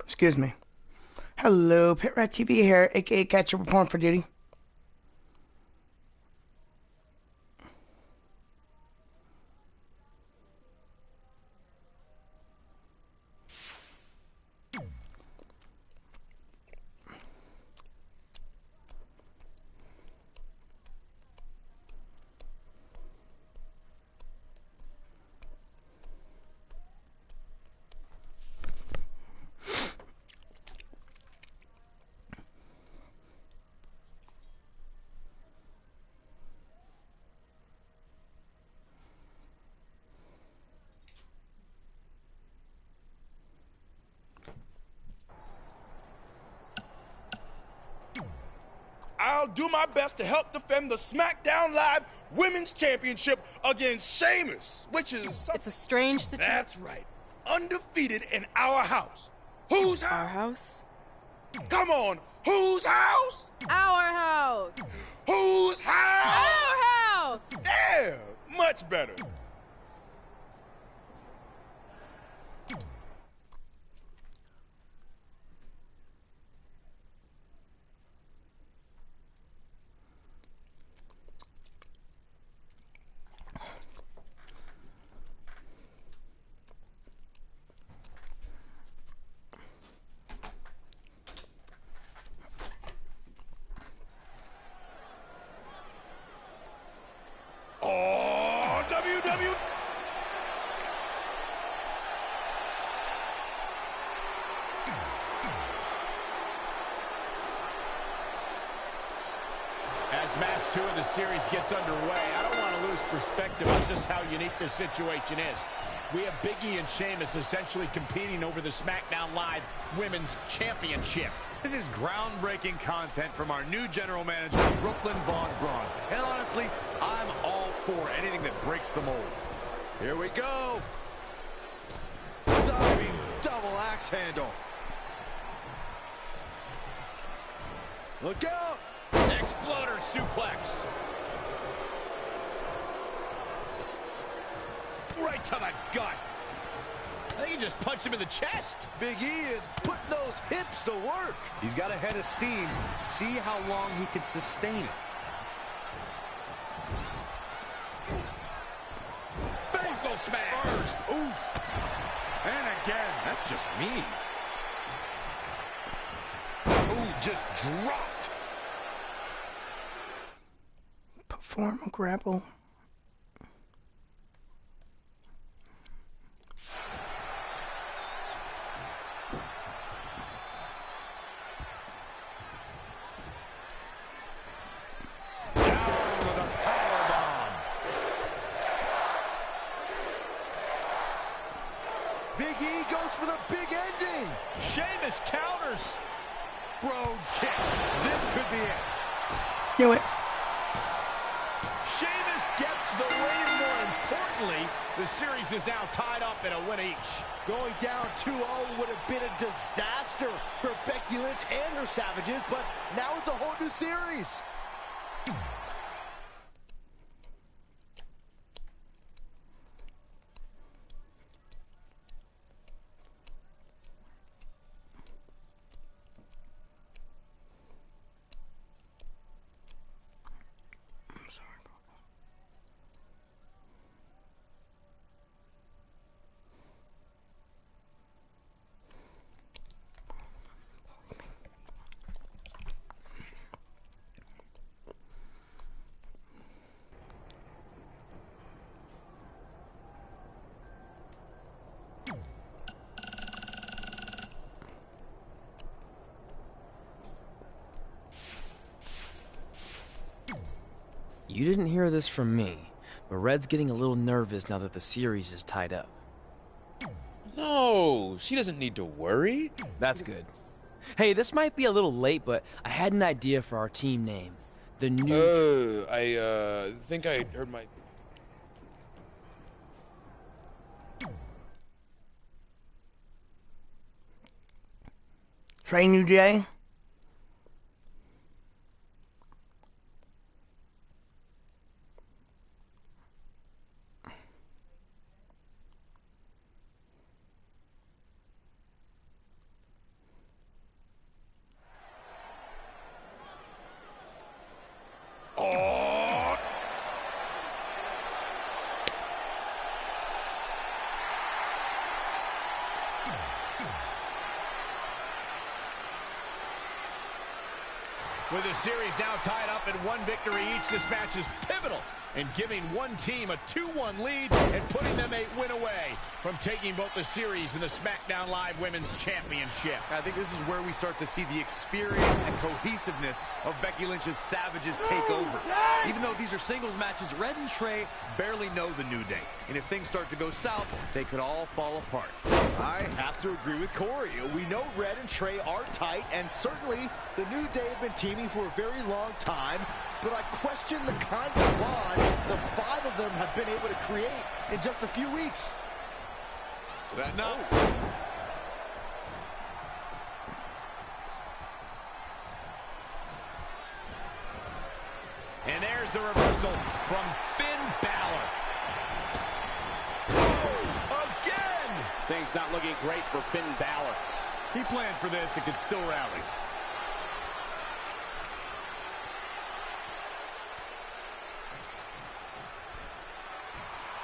Excuse me. Hello, Pit Rat TV here, aka Catcher Reporting for Duty. I'll do my best to help defend the SmackDown Live Women's Championship against Sheamus, which is... It's a strange situation. That's right. Undefeated in our house. Whose house? Our house? Come on. Whose house? Our house! Whose house? Our house! Yeah, much better. Oh, WWE. As match 2 of the series gets underway, I don't want to lose perspective on just how unique this situation is. We have Big E and Sheamus essentially competing over the SmackDown Live Women's Championship. This is groundbreaking content from our new general manager, Brooklyn Von Braun. And honestly, I'm all for anything that breaks the mold. Here we go. Diving double axe handle. Look out. Exploder suplex. Right to the gut. I think he just punched him in the chest. Big E is putting those hips to work. He's got a head of steam. See how long he can sustain it. Buckle smash. First. Oof. And again. That's just mean. Ooh, just dropped. Perform a grapple. Big E goes for the big ending. Sheamus counters. Bro kick. This could be it. Do it. Sheamus gets the win. More importantly, the series is now tied up in a win each. Going down 2-0 would have been a disaster for Becky Lynch and her Savages, but now it's a whole new series. You didn't hear this from me, but Red's getting a little nervous now that the series is tied up. No, she doesn't need to worry. That's good. Hey, this might be a little late, but I had an idea for our team name. The new... I think I heard my... Trey New Day. With the series now tied up at 1 victory each, this match is pivotal in giving one team a 2-1 lead and putting them a win away from taking both the series and the SmackDown Live Women's Championship. I think this is where we start to see the experience and cohesiveness of Becky Lynch's Savages take over. Even though these are singles matches, Red and Trey barely know the New Day. And if things start to go south, they could all fall apart. I have to agree with Corey. We know Red and Trey are tight, and certainly the New Day have been teaming for a very long time, but I question the kind of bond the 5 of them have been able to create in just a few weeks. And there's the reversal from Finn Balor. Oh, again! Things not looking great for Finn Balor. He planned for this and could still rally.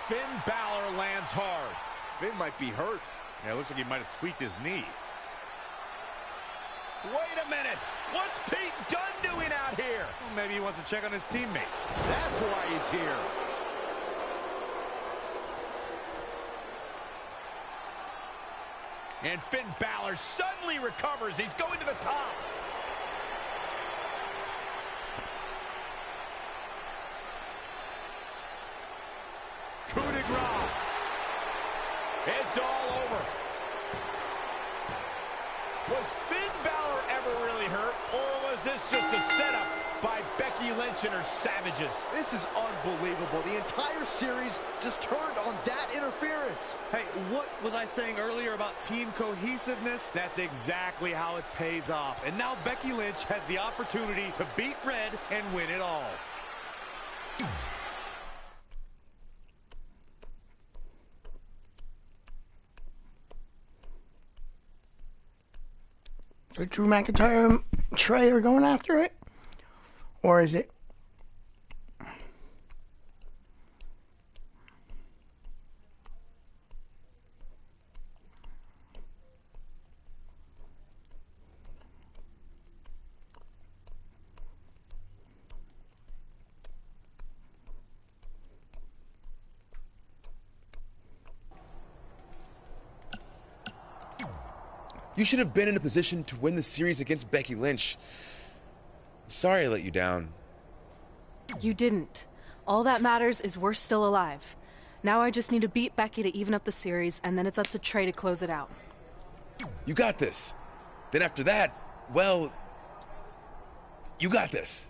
Finn Balor lands hard. Finn might be hurt. Yeah, it looks like he might have tweaked his knee. Wait a minute. What's Pete Dunne doing out here? Well, maybe he wants to check on his teammate. That's why he's here. And Finn Balor suddenly recovers. He's going to the top. Coup de grace. It's all over. Was Finn Balor ever really hurt, or was this just a setup by Becky Lynch and her Savages? This is unbelievable. The entire series just turned on that interference. Hey, what was I saying earlier about team cohesiveness? That's exactly how it pays off. And now Becky Lynch has the opportunity to beat Red and win it all. So Drew McIntyre and Trey are going after it? Or is it? You should have been in a position to win the series against Becky Lynch. I'm sorry I let you down. You didn't. All that matters is we're still alive. Now I just need to beat Becky to even up the series, and then it's up to Trey to close it out. You got this. Then after that, well, you got this.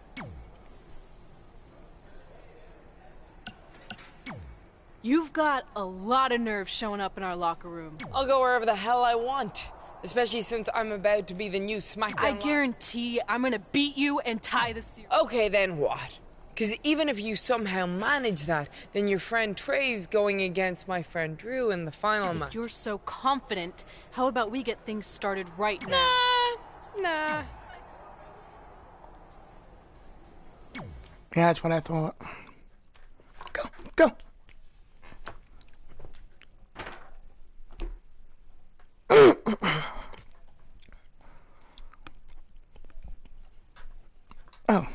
You've got a lot of nerve showing up in our locker room. I'll go wherever the hell I want, especially since I'm about to be the new SmackDown. I guarantee I'm gonna beat you and tie the series. Okay, then what? Because even if you somehow manage that, then your friend Trey's going against my friend Drew in the final match. If you're so confident, how about we get things started right now? Nah. Yeah, that's what I thought. Go. Oh.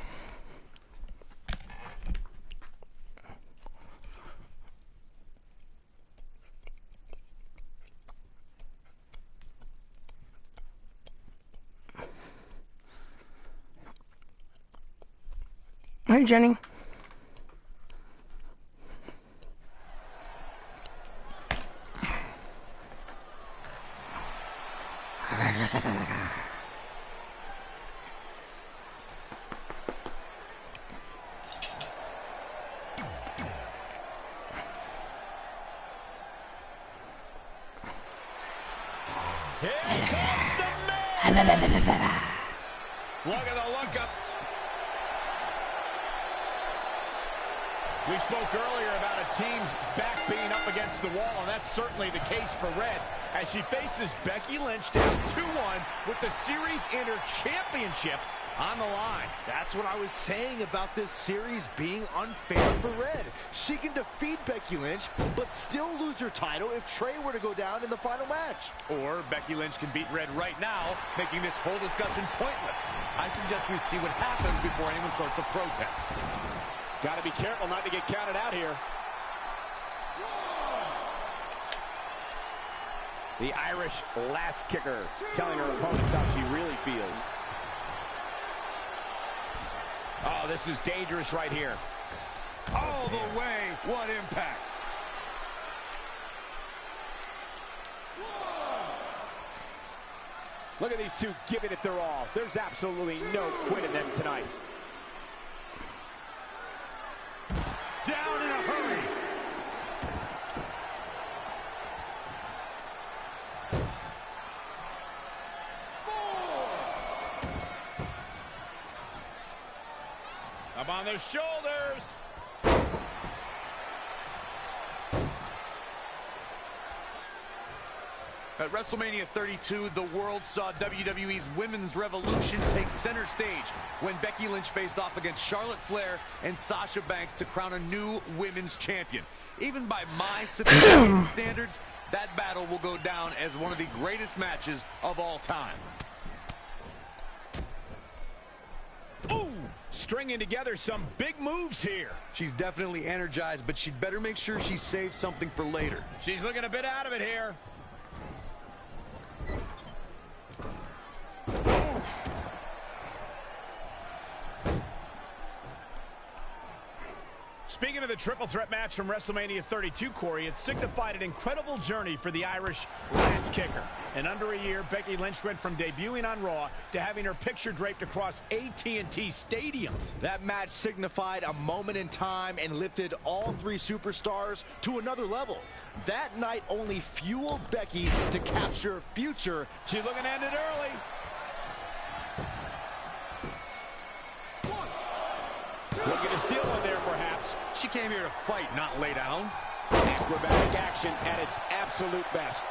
Hey, Jenny. Here comes the man! Look at the look up. We spoke earlier about a team's back being up against the wall, and that's certainly the case for Red, as she faces Becky Lynch down 2-1 with the series in her championship on the line. That's what I was saying about this series being unfair for Red. She can defeat Becky Lynch, but still lose her title if Trey were to go down in the final match. Or Becky Lynch can beat Red right now, making this whole discussion pointless. I suggest we see what happens before anyone starts a protest. Got to be careful not to get counted out here. The Irish last kicker telling her opponents how she really feels. Oh, this is dangerous right here. All the way. What impact. Look at these two giving it their all. There's absolutely no quit in them tonight. Down in a hurry. Up on their shoulders. At WrestleMania 32, the world saw WWE's Women's Revolution take center stage when Becky Lynch faced off against Charlotte Flair and Sasha Banks to crown a new women's champion. Even by my superior standards, that battle will go down as one of the greatest matches of all time. Ooh, stringing together some big moves here. She's definitely energized, but she'd better make sure she saves something for later. She's looking a bit out of it here. Speaking of the triple threat match from WrestleMania 32, Corey, it signified an incredible journey for the Irish last kicker. In under a year, Becky Lynch went from debuting on Raw to having her picture draped across AT&T Stadium. That match signified a moment in time and lifted all three superstars to another level. That night only fueled Becky to capture future. She's looking to end it early. Looking to steal one there, perhaps. She came here to fight, not lay down. Acrobatic action at its absolute best.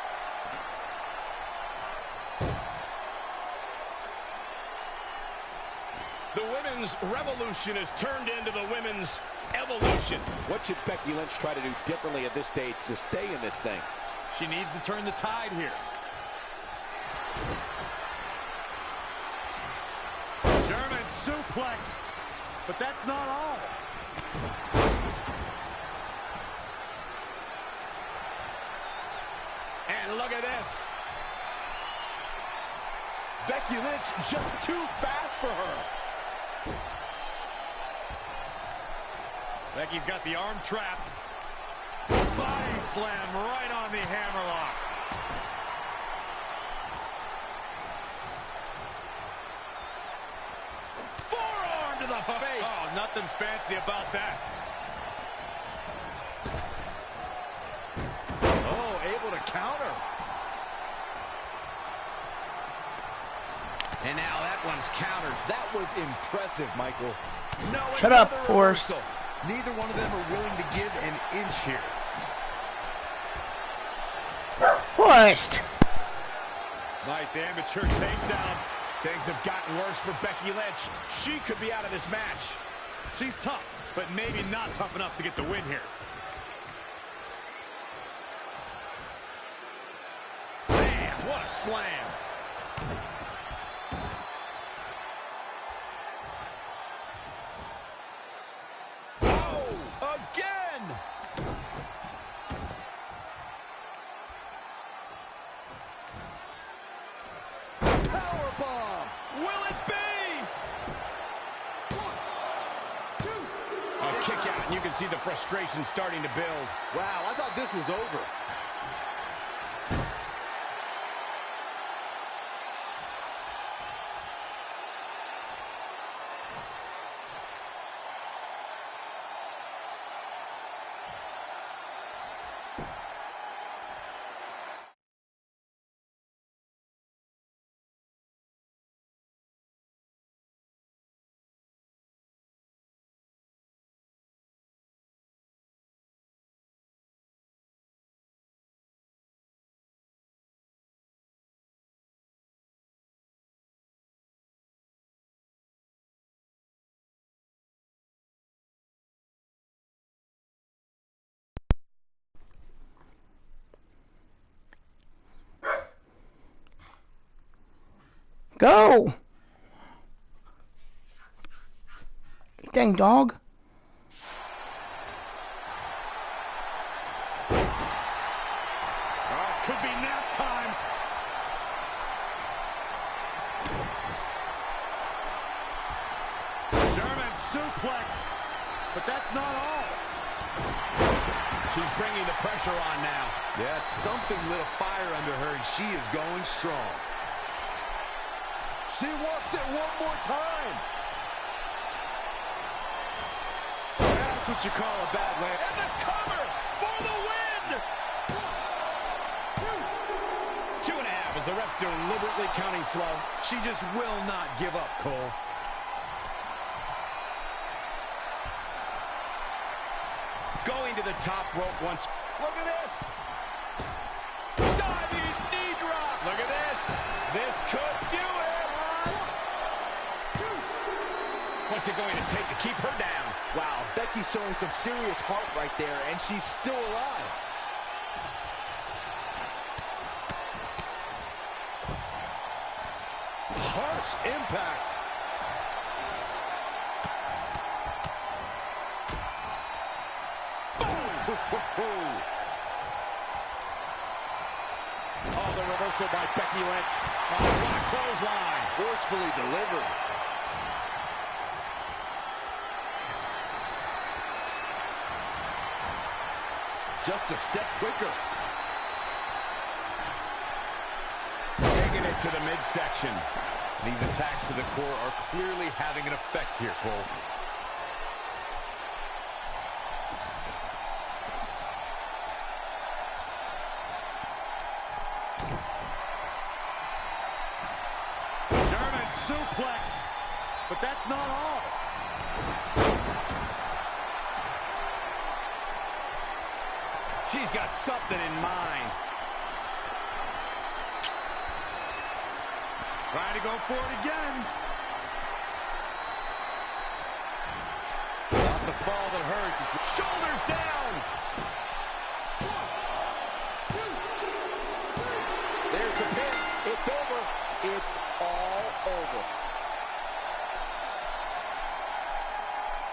The women's revolution has turned into the women's evolution. What should Becky Lynch try to do differently at this stage to stay in this thing? She needs to turn the tide here. German suplex. But that's not all. And look at this. Becky Lynch just too fast for her. Becky's got the arm trapped. Body slam right on the hammerlock. Forearm to the face. Oh, nothing fancy about that. Oh, able to counter. And now that one's countered. That was impressive, Michael. No, Shut up, another Forrest. reversal. Neither one of them are willing to give an inch here. Forrest! Nice amateur takedown. Things have gotten worse for Becky Lynch. She could be out of this match. She's tough, but maybe not tough enough to get the win here. Man, what a slam. Oh, again! Powerbomb. Will it be? A kick out, and you can see the frustration starting to build. Wow, I thought this was over. Go! Dang dog. Could be nap time. German suplex, but that's not all. She's bringing the pressure on now. Yeah, something lit a fire under her, and she is going strong. She wants it one more time. That's what you call a bad land. And the cover for the win! 2.5 as the ref deliberately counting slow. She just will not give up, Cole. Going to the top rope once. Look at this! Diving knee drop! Look at this. This could do it. What's it going to take to keep her down? Wow, Becky's showing some serious heart right there, and she's still alive. Harsh impact. Oh, the reversal by Becky Lynch. Oh, what a clothesline. Forcefully delivered. Just a step quicker. Taking it to the midsection. These attacks to the core are clearly having an effect here, Cole. German suplex. But that's not all. She's got something in mind. Trying to go for it again. Not the fall that hurts. It's the Shoulders down. 1, 2, 3. There's the pin. It's over. It's all over.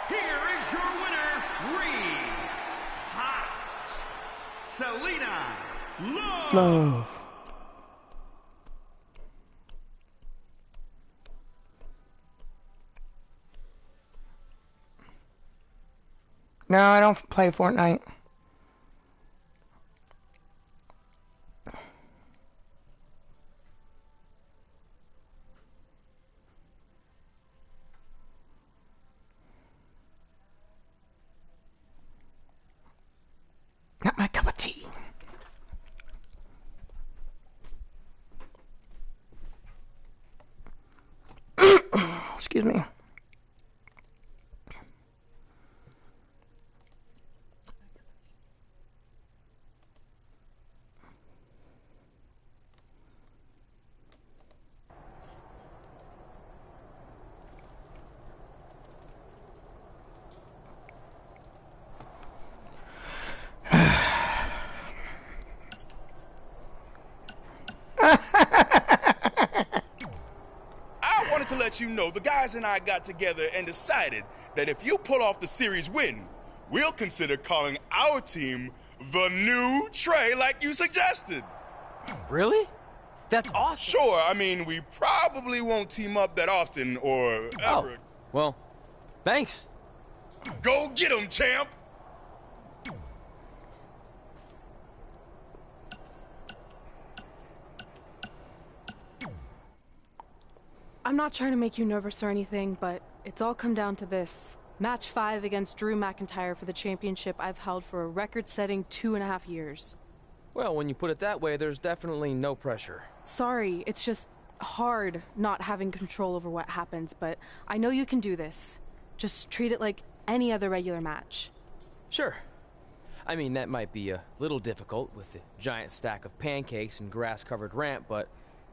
Here is your winner, Hot Selena Love. No, I don't play Fortnite. Not my cup of tea. Excuse me. I wanted to let you know the guys and I got together and decided that if you pull off the series win, we'll consider calling our team the New Trey like you suggested. Really? That's awesome. Sure, I mean, we probably won't team up that often or Oh, ever. well, thanks. Go get 'em, champ! I'm not trying to make you nervous or anything, but it's all come down to this. Match 5 against Drew McIntyre for the championship I've held for a record-setting 2.5 years. Well, when you put it that way, there's definitely no pressure. Sorry, it's just hard not having control over what happens, but I know you can do this. Just treat it like any other regular match. Sure. I mean, that might be a little difficult with the giant stack of pancakes and grass-covered ramp, but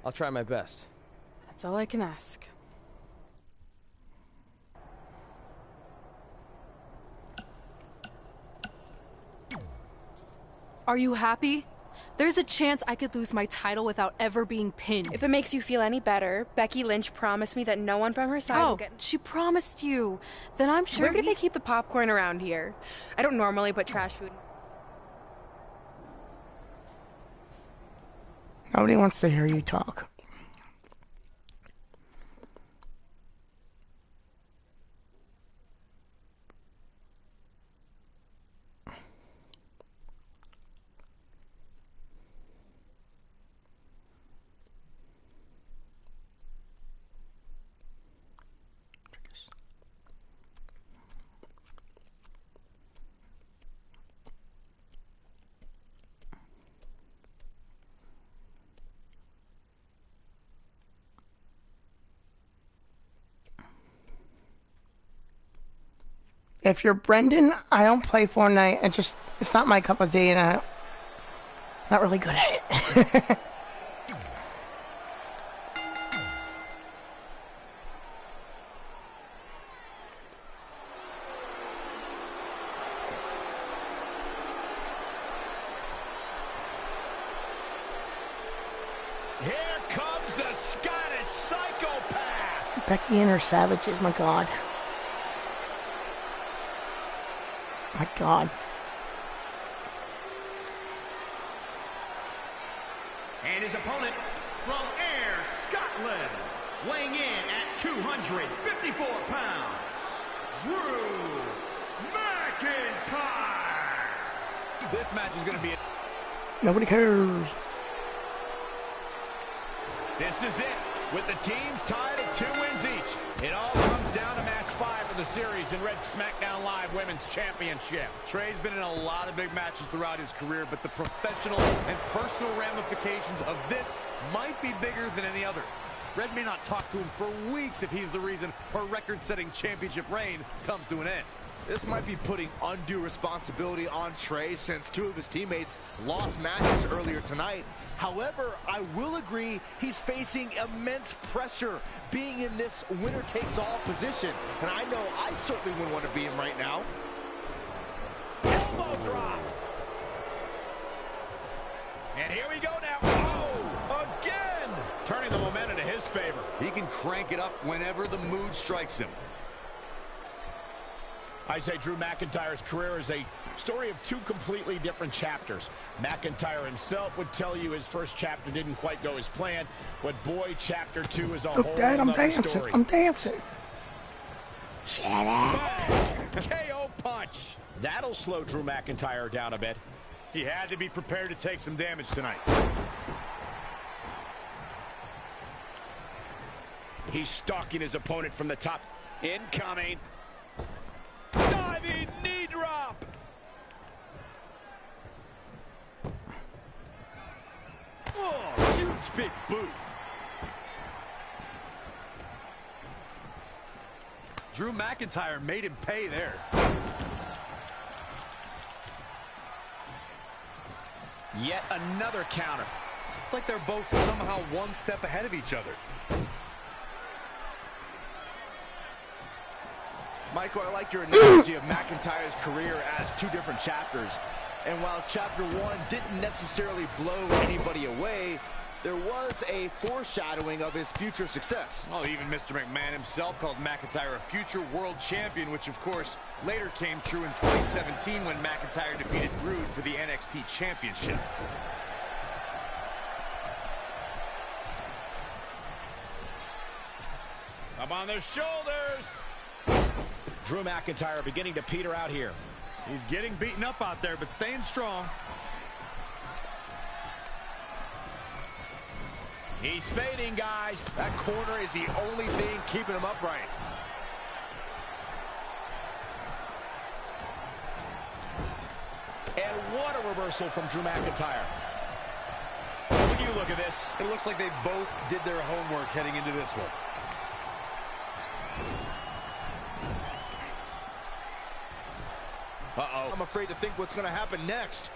I'll try my best. That's all I can ask. Are you happy? There's a chance I could lose my title without ever being pinned. If it makes you feel any better, Becky Lynch promised me that no one from her side will get... She promised you. Then I'm sure Where do they keep the popcorn around here? I don't normally put trash food... Nobody wants to hear you talk. If you're Brendan, I don't play Fortnite. It's not my cup of tea, and I'm not really good at it. Here comes the Scottish psychopath. Becky and her savages, my God. My God. And his opponent from Ayr, Scotland, weighing in at 254 pounds, Drew McIntyre. This match is going to be... Nobody cares. This is it, with the teams tied at 2 wins each. It all comes down to match 5 of the series in Red's SmackDown Live Women's Championship. Trey's been in a lot of big matches throughout his career, but the professional and personal ramifications of this might be bigger than any other. Red may not talk to him for weeks if he's the reason her record-setting championship reign comes to an end. This might be putting undue responsibility on Trey since 2 of his teammates lost matches earlier tonight. However, I will agree he's facing immense pressure being in this winner-takes-all position. And I know I certainly wouldn't want to be him right now. Elbow drop. And here we go now. Oh, again. Turning the momentum to his favor. He can crank it up whenever the mood strikes him. I say Drew McIntyre's career is a story of 2 completely different chapters. McIntyre himself would tell you his first chapter didn't quite go as planned, but boy, chapter 2 is a whole Dad, I'm other dancing. story. I'm dancing. Shut up. KO punch. That'll slow Drew McIntyre down a bit. He had to be prepared to take some damage tonight. He's stalking his opponent from the top. Incoming. Diving knee drop. Oh, huge big boot. Drew McIntyre made him pay there. Yet another counter. It's like they're both somehow one step ahead of each other. Michael, I like your analogy of McIntyre's career as 2 different chapters. And while chapter 1 didn't necessarily blow anybody away, there was a foreshadowing of his future success. Oh, even Mr. McMahon himself called McIntyre a future world champion, which of course later came true in 2017 when McIntyre defeated Rude for the NXT championship. Up on their shoulders. Drew McIntyre beginning to peter out here. He's getting beaten up out there, but staying strong. He's fading, guys. That corner is the only thing keeping him upright. And what a reversal from Drew McIntyre. When you look at this, it looks like they both did their homework heading into this one. Uh-oh. I'm afraid to think what's going to happen next.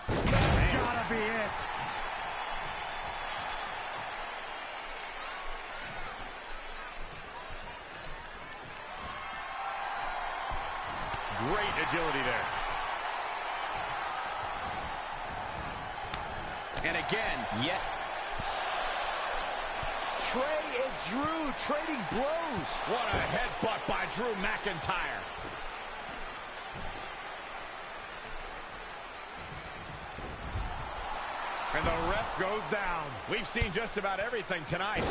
That's gotta be it. great agility there. And again, yet. Trey and Drew trading blows. What a headbutt by Drew McIntyre. And the ref goes down. We've seen just about everything tonight.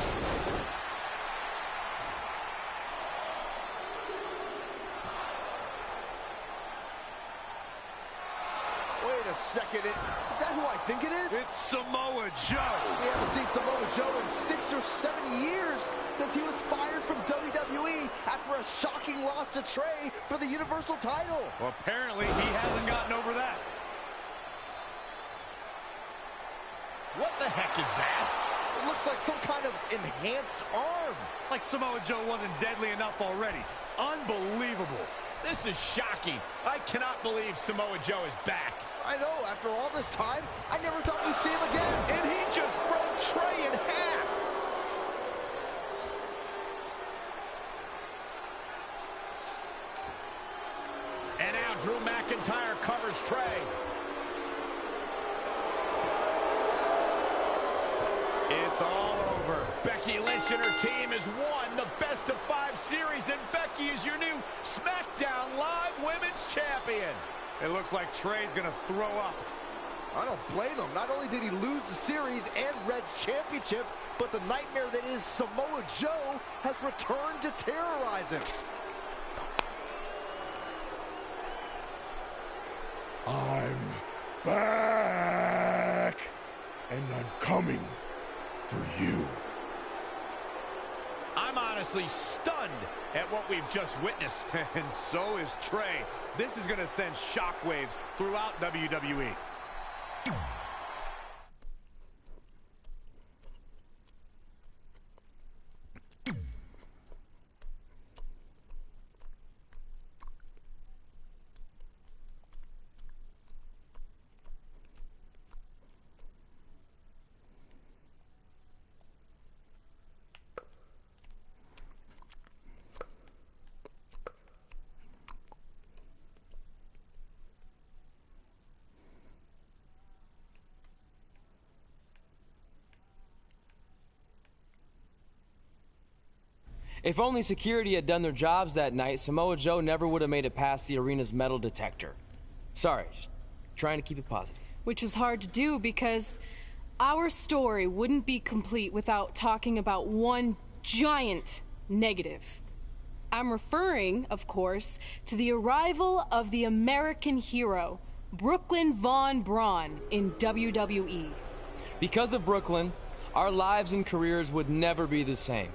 Wait a second. Is that who I think it is? It's Samoa Joe. We haven't seen Samoa Joe in 6 or 7 years since he was fired from WWE after a shocking loss to Trey for the Universal title. Well, apparently he hasn't gotten over that. What the heck is that? It looks like some kind of enhanced arm. Like Samoa Joe wasn't deadly enough already. Unbelievable. This is shocking. I cannot believe Samoa Joe is back. I know, after all this time, I never thought we'd see him again. And he just broke Trey in half. And now Drew McIntyre covers Trey. It's all over. Becky Lynch and her team has won the best-of-5 series, and Becky is your new SmackDown Live Women's Champion. It looks like Trey's gonna throw up. I don't blame him. Not only did he lose the series and Red's championship, but the nightmare that is Samoa Joe has returned to terrorize him. I'm back, and I'm coming for you. I'm honestly stunned at what we've just witnessed. And so is Trey. This is gonna send shockwaves throughout WWE. If only security had done their jobs that night, Samoa Joe never would have made it past the arena's metal detector. Sorry, just trying to keep it positive. Which is hard to do because our story wouldn't be complete without talking about one giant negative. I'm referring, of course, to the arrival of the American hero, Brooklyn Von Braun, in WWE. Because of Brooklyn, our lives and careers would never be the same.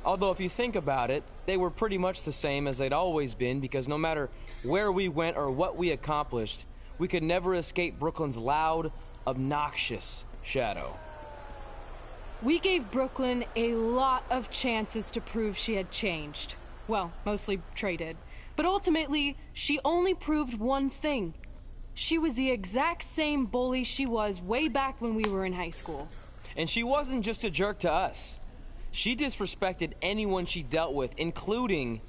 Although if you think about it, they were pretty much the same as they'd always been, because no matter where we went or what we accomplished, we could never escape Brooklyn's loud, obnoxious shadow. We gave Brooklyn a lot of chances to prove she had changed. Well, mostly Trey did. But ultimately, she only proved one thing. She was the exact same bully she was way back when we were in high school. And she wasn't just a jerk to us. She disrespected anyone she dealt with, including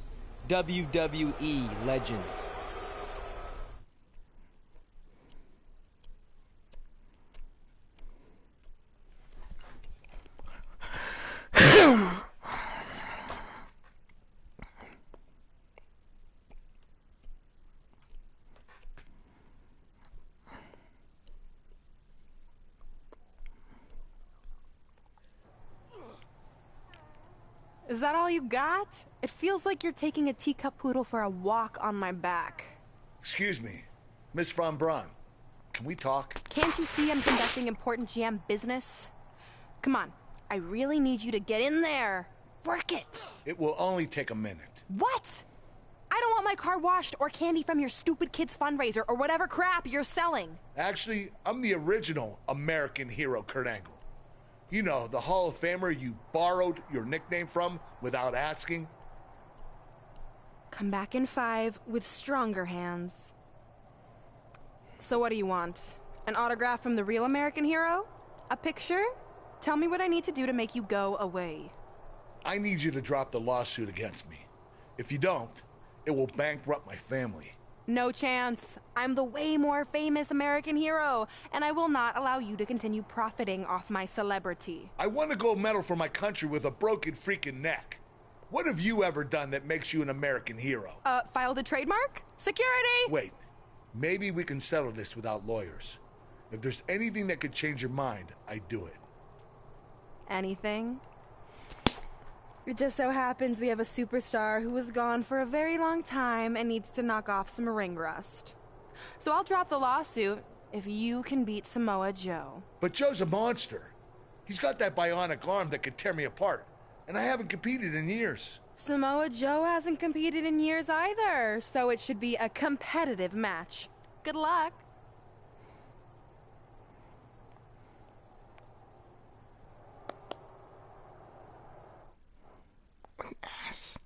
WWE legends. Is that all you got? It feels like you're taking a teacup poodle for a walk on my back. Excuse me, Miss Von Braun. Can we talk? Can't you see I'm conducting important GM business? Come on, I really need you to get in there. Work it. It will only take a minute. What? I don't want my car washed or candy from your stupid kids fundraiser or whatever crap you're selling. Actually, I'm the original American hero, Kurt Angle. You know, the Hall of Famer you borrowed your nickname from without asking. Come back in 5 with stronger hands. So what do you want? An autograph from the real American hero? A picture? Tell me what I need to do to make you go away. I need you to drop the lawsuit against me. If you don't, it will bankrupt my family. No chance. I'm the way more famous American hero, and I will not allow you to continue profiting off my celebrity. I won a gold medal for my country with a broken freaking neck. What have you ever done that makes you an American hero? Filed a trademark? Security! Wait, maybe we can settle this without lawyers. If there's anything that could change your mind, I'd do it. Anything? It just so happens we have a superstar who was gone for a very long time and needs to knock off some ring rust. So I'll drop the lawsuit if you can beat Samoa Joe. But Joe's a monster. He's got that bionic arm that could tear me apart, and I haven't competed in years. Samoa Joe hasn't competed in years either, so it should be a competitive match. Good luck. Ass.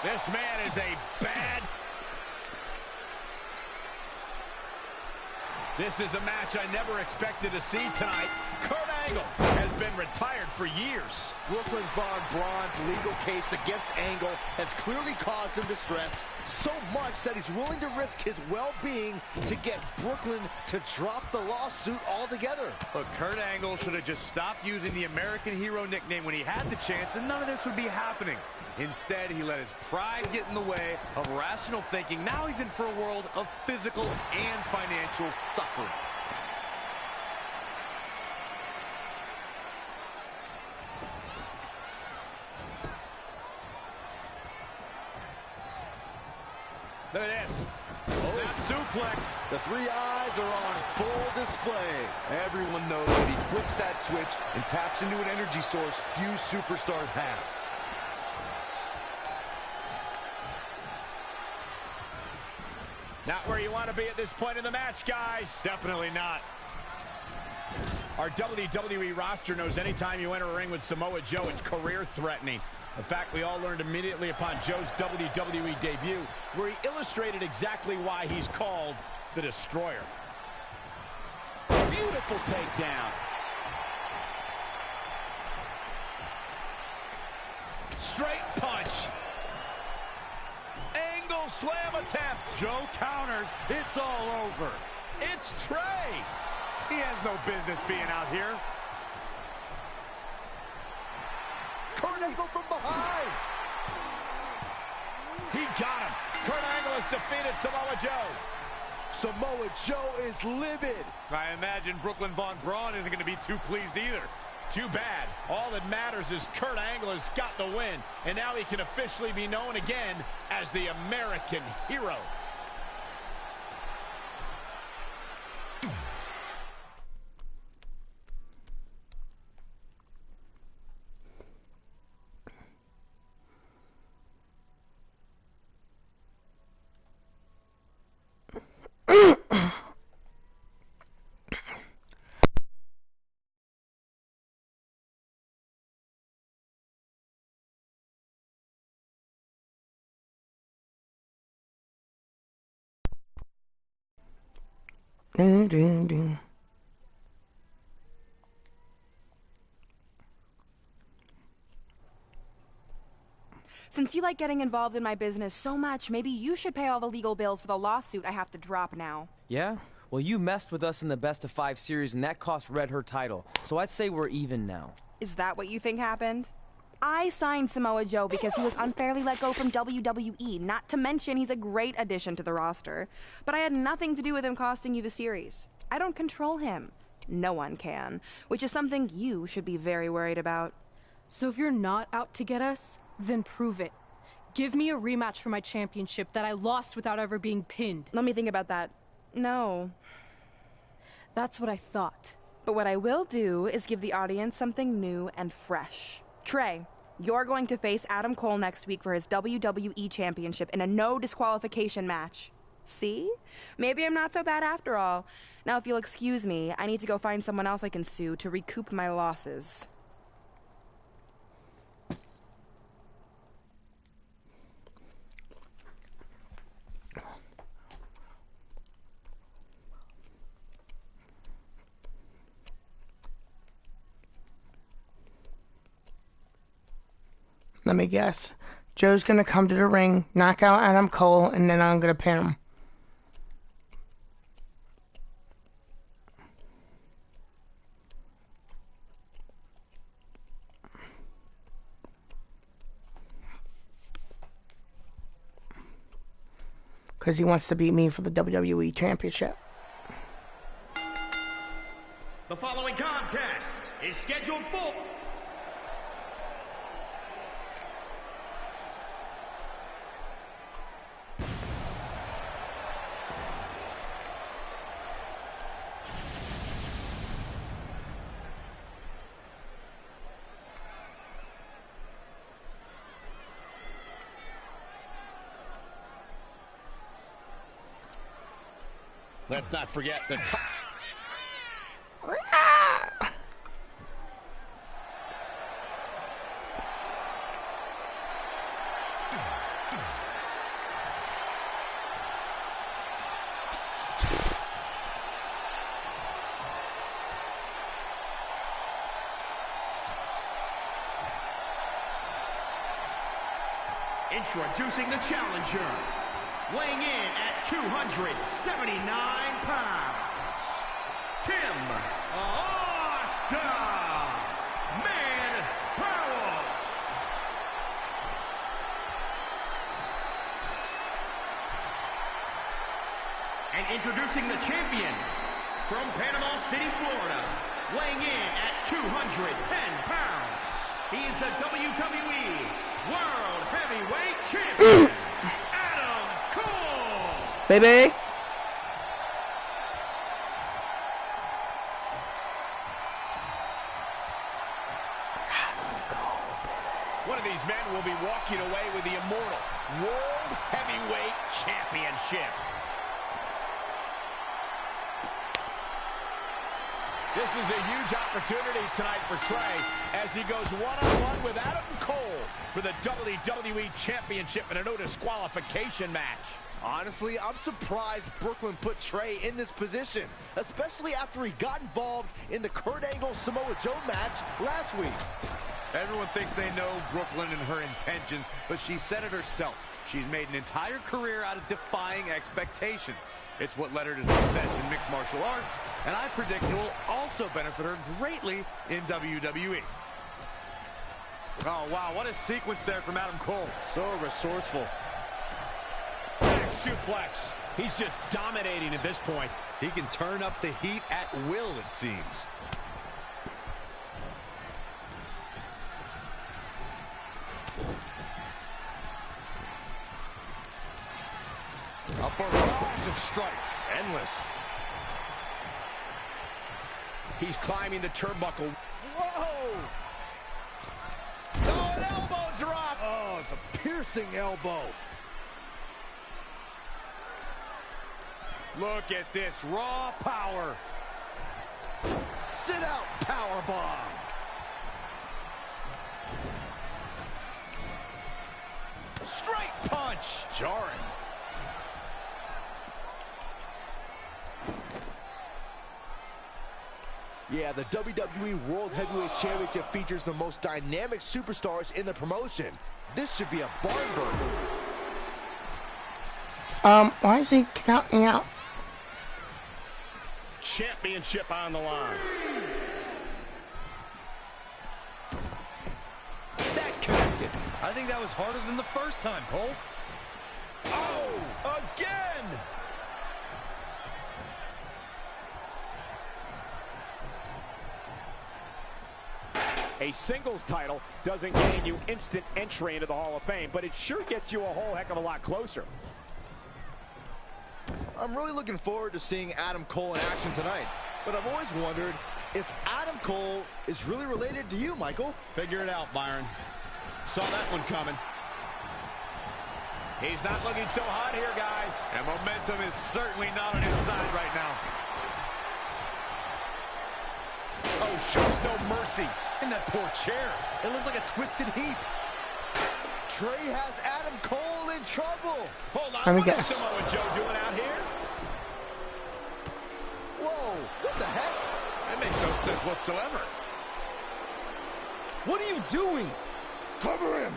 This man is a bad... This is a match I never expected to see tonight. Kurt Angle has been retired for years. Brooklyn Von Braun's legal case against Angle has clearly caused him distress, so much that he's willing to risk his well-being to get Brooklyn to drop the lawsuit altogether. Look, Kurt Angle should have just stopped using the American Hero nickname when he had the chance, and none of this would be happening. Instead, he let his pride get in the way of rational thinking. Now he's in for a world of physical and financial suffering. Look at this. Snap suplex. The three eyes are on full display. Everyone knows that he flips that switch and taps into an energy source few superstars have. Not where you want to be at this point in the match, guys. Definitely not. Our WWE roster knows anytime you enter a ring with Samoa Joe, it's career-threatening. In fact, we all learned immediately upon Joe's WWE debut, where he illustrated exactly why he's called the Destroyer. Beautiful takedown. Straight punch. Angle slam attempt. Joe counters. It's all over. It's Trey. He has no business being out here. Kurt Angle from behind. He got him. Kurt Angle has defeated Samoa Joe. Samoa Joe is livid. I imagine Brooklyn Von Braun isn't going to be too pleased either. Too bad. All that matters is Kurt Angle has got the win, and now he can officially be known again as the American Hero. Since you like getting involved in my business so much, maybe you should pay all the legal bills for the lawsuit I have to drop now. Yeah? Well, you messed with us in the Best of 5 series, and that cost Red her title. So I'd say we're even now. Is that what you think happened? I signed Samoa Joe because he was unfairly let go from WWE, not to mention he's a great addition to the roster. But I had nothing to do with him costing you the series. I don't control him. No one can, which is something you should be very worried about. So if you're not out to get us, then prove it. Give me a rematch for my championship that I lost without ever being pinned. Let me think about that. No. That's what I thought. But what I will do is give the audience something new and fresh. Trey, you're going to face Adam Cole next week for his WWE Championship in a no disqualification match. See? Maybe I'm not so bad after all. Now, if you'll excuse me, I need to go find someone else I can sue to recoup my losses. Let me guess. Joe's gonna come to the ring, knock out Adam Cole, and then I'm gonna pin him. Because he wants to beat me for the WWE Championship. The following contest is scheduled for... Let's not forget the top. Introducing the challenger, weighing in at 279 pounds, Tim Awesome Man Powell. And introducing the champion, from Panama City, Florida, weighing in at 210 pounds, he is the WWE World Heavyweight Champion, Adam Cole. Baby. One of these men will be walking away with the immortal World Heavyweight Championship. This is a huge opportunity tonight for Trey as he goes one-on-one with Adam Cole for the WWE Championship in a no disqualification match. Honestly, I'm surprised Brooklyn put Trey in this position, especially after he got involved in the Kurt Angle Samoa Joe match last week. Everyone thinks they know Brooklyn and her intentions, but she said it herself. She's made an entire career out of defying expectations. It's what led her to success in mixed martial arts, and I predict it will also benefit her greatly in WWE. Oh, wow, what a sequence there from Adam Cole. So resourceful. Back suplex. He's just dominating at this point. He can turn up the heat at will, it seems. A barrage of strikes. Endless. He's climbing the turnbuckle. Whoa! Oh, an elbow drop! Oh, it's a piercing elbow. Look at this raw power. Sit out power bomb. Straight punch. Jarring. Yeah, the WWE World Heavyweight Championship features the most dynamic superstars in the promotion. This should be a barn burner. Why is he counting out? Championship on the line. That connected. I think that was harder than the first time, Cole. Oh, again! A singles title doesn't gain you instant entry into the Hall of Fame, but it sure gets you a whole heck of a lot closer. I'm really looking forward to seeing Adam Cole in action tonight. but I've always wondered if Adam Cole is really related to you, Michael. Figure it out, Byron. Saw that one coming. He's not looking so hot here, guys. And momentum is certainly not on his side right now. Oh, shows no mercy. And that poor chair. It looks like a twisted heap. Trey has Adam Cole in trouble. Hold on. Let me What is guess. Samoa Joe doing out here? Whoa, what the heck? That makes no sense whatsoever. What are you doing? Cover him.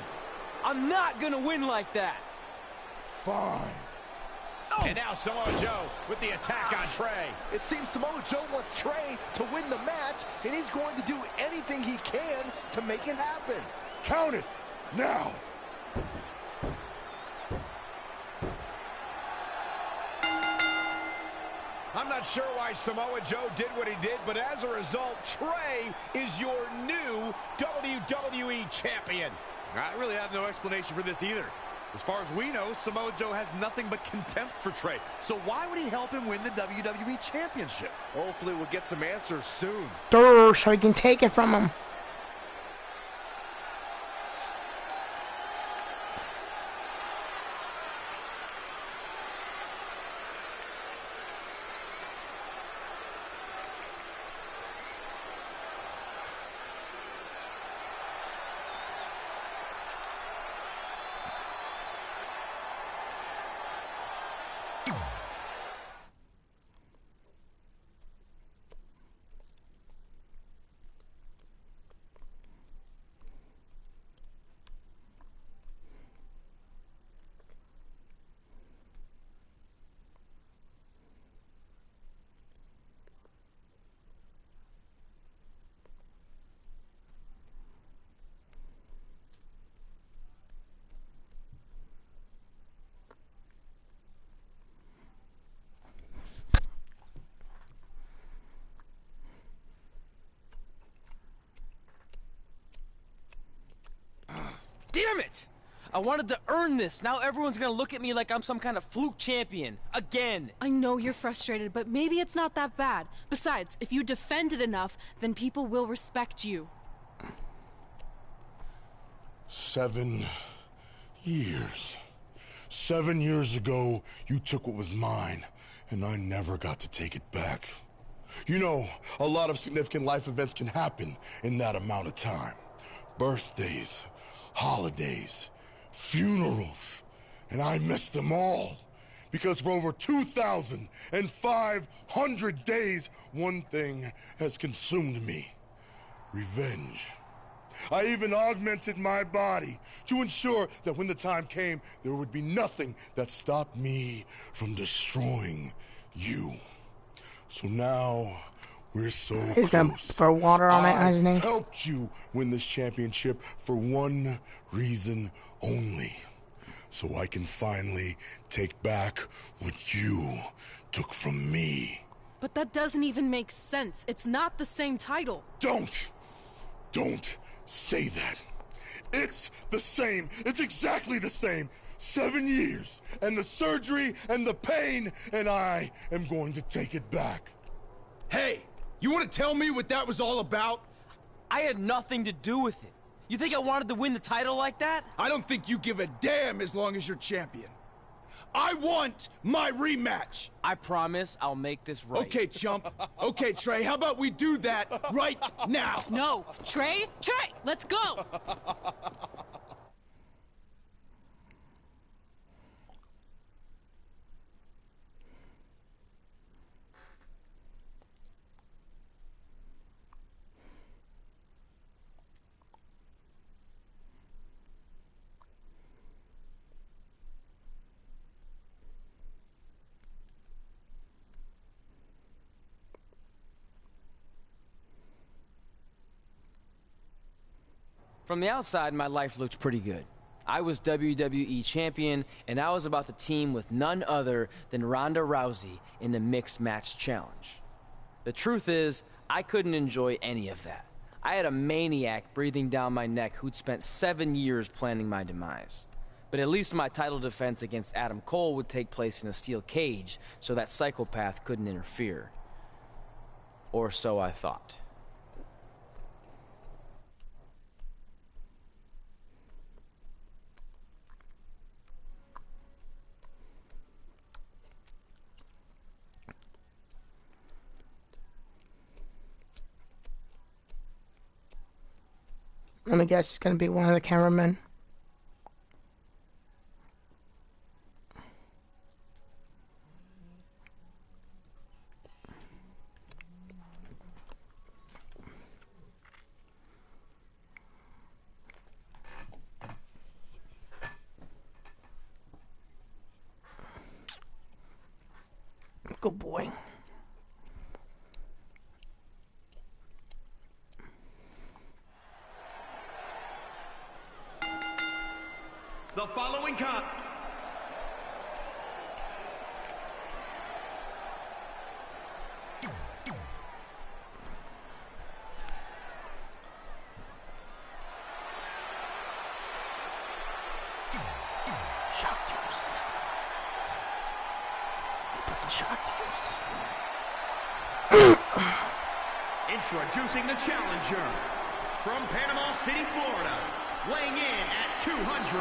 I'm not gonna win like that. Fine. Oh. And now Samoa Joe with the attack on Trey. It seems Samoa Joe wants Trey to win the match, and he's going to do anything he can to make it happen. Count it. Now. I'm not sure why Samoa Joe did what he did, but as a result, Trey is your new WWE Champion. I really have no explanation for this either. As far as we know, Samoa Joe has nothing but contempt for Trey. So why would he help him win the WWE Championship? Hopefully we'll get some answers soon. So he can take it from him. Damn it! I wanted to earn this. Now everyone's gonna look at me like I'm some kind of fluke champion. Again. I know you're frustrated, but maybe it's not that bad. Besides, if you defend it enough, then people will respect you. 7 years. 7 years ago, you took what was mine, and I never got to take it back. You know, a lot of significant life events can happen in that amount of time. Birthdays, holidays, funerals, and I missed them all. Because for over 2,500 days, one thing has consumed me: revenge. I even augmented my body to ensure that when the time came, there would be nothing that stopped me from destroying you. So now, we're so He's gonna close. throw water on it, I isn't he? helped you win this championship for one reason only. So I can finally take back what you took from me. But that doesn't even make sense. It's not the same title. Don't say that. It's the same. It's exactly the same. 7 years, and the surgery, and the pain, and I am going to take it back. Hey, you want to tell me what that was all about? I had nothing to do with it. You think I wanted to win the title like that? I don't think you give a damn as long as you're champion. I want my rematch. I promise I'll make this right. Okay, chump. Okay, Trey, how about we do that right now? No. Trey, let's go. From the outside, my life looked pretty good. I was WWE Champion, and I was about to team with none other than Ronda Rousey in the Mixed Match Challenge. The truth is, I couldn't enjoy any of that. I had a maniac breathing down my neck who'd spent 7 years planning my demise. But at least my title defense against Adam Cole would take place in a steel cage, so that psychopath couldn't interfere. Or so I thought. Let me guess, it's gonna be one of the cameramen. Good boy. The following Shock to your system. You put the shock to your system. Introducing the challenger from Panama City, Florida, weighing in at 210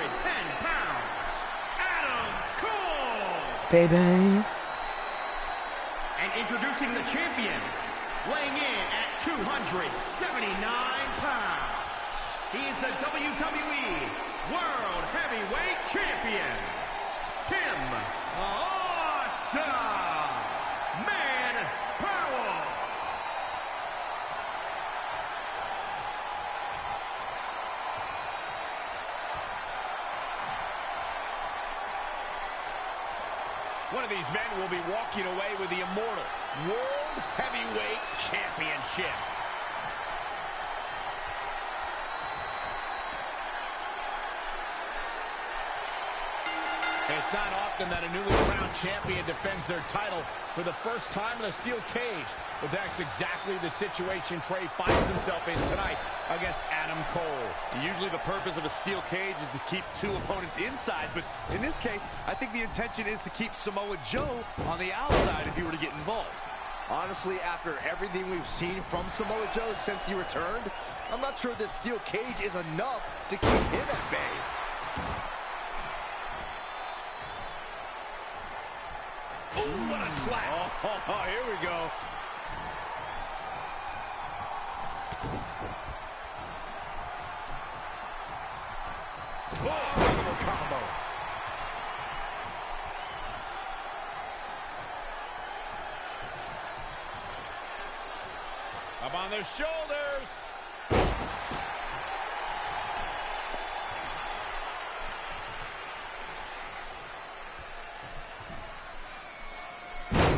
pounds, Adam Cole. Baby. And introducing the champion, weighing in at 279 pounds. He is the WWE World Heavyweight Champion, Tim Awesome Man Powell. One of these men will be walking away with the immortal World Heavyweight Championship. It's not often that a newly crowned champion defends their title for the first time in a steel cage, but that's exactly the situation Trey finds himself in tonight against Adam Cole. Usually the purpose of a steel cage is to keep two opponents inside, but in this case, I think the intention is to keep Samoa Joe on the outside if he were to get involved. Honestly, after everything we've seen from Samoa Joe since he returned, I'm not sure this steel cage is enough to keep him at bay. Ooh, what a slap. Oh, here we go. Oh, combo. Up on their shoulders.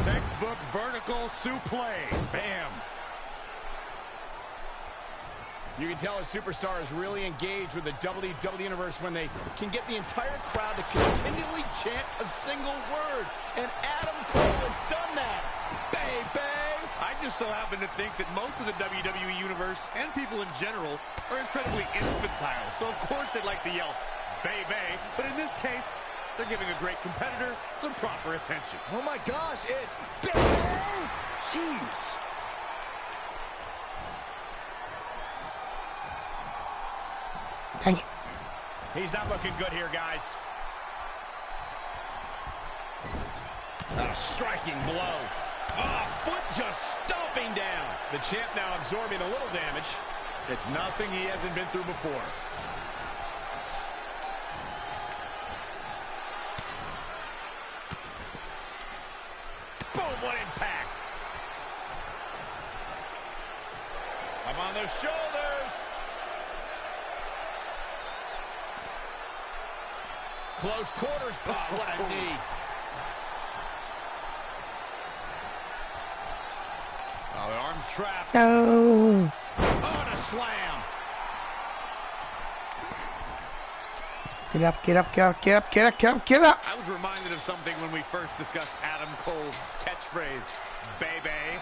Textbook vertical suplex. Bam. You can tell a superstar is really engaged with the WWE Universe when they can get the entire crowd to continually chant a single word. And Adam Cole has done that. Baby! I just so happen to think that most of the WWE Universe and people in general are incredibly infantile. So of course they'd like to yell, baby. But in this case, they're giving a great competitor some proper attention. Oh my gosh, it's baby! Jeez. Dang it. He's not looking good here, guys. A striking blow. Oh, foot just stomping down. The champ now absorbing a little damage. It's nothing he hasn't been through before. Boom, what impact. Up on their shoulders. Close quarters. Oh, what a knee. Oh, the arm's trapped. No. Oh, and a slam. Get up, get up, get up, get up, get up, get up, get up. I was reminded of something when we first discussed Adam Cole's catchphrase, baby.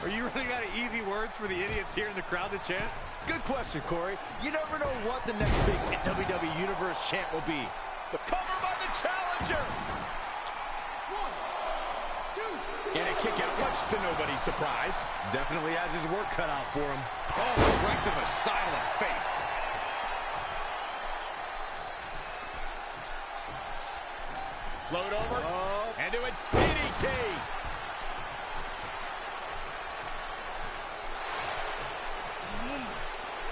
Are you running out of easy words for the idiots here in the crowd to chant? Good question, Corey. You never know what the next big WWE Universe chant will be. The cover by the challenger. 1, And a kick out, much to nobody's surprise. Definitely has his work cut out for him. Oh, right to the side of the face. Float over, and do a DDT.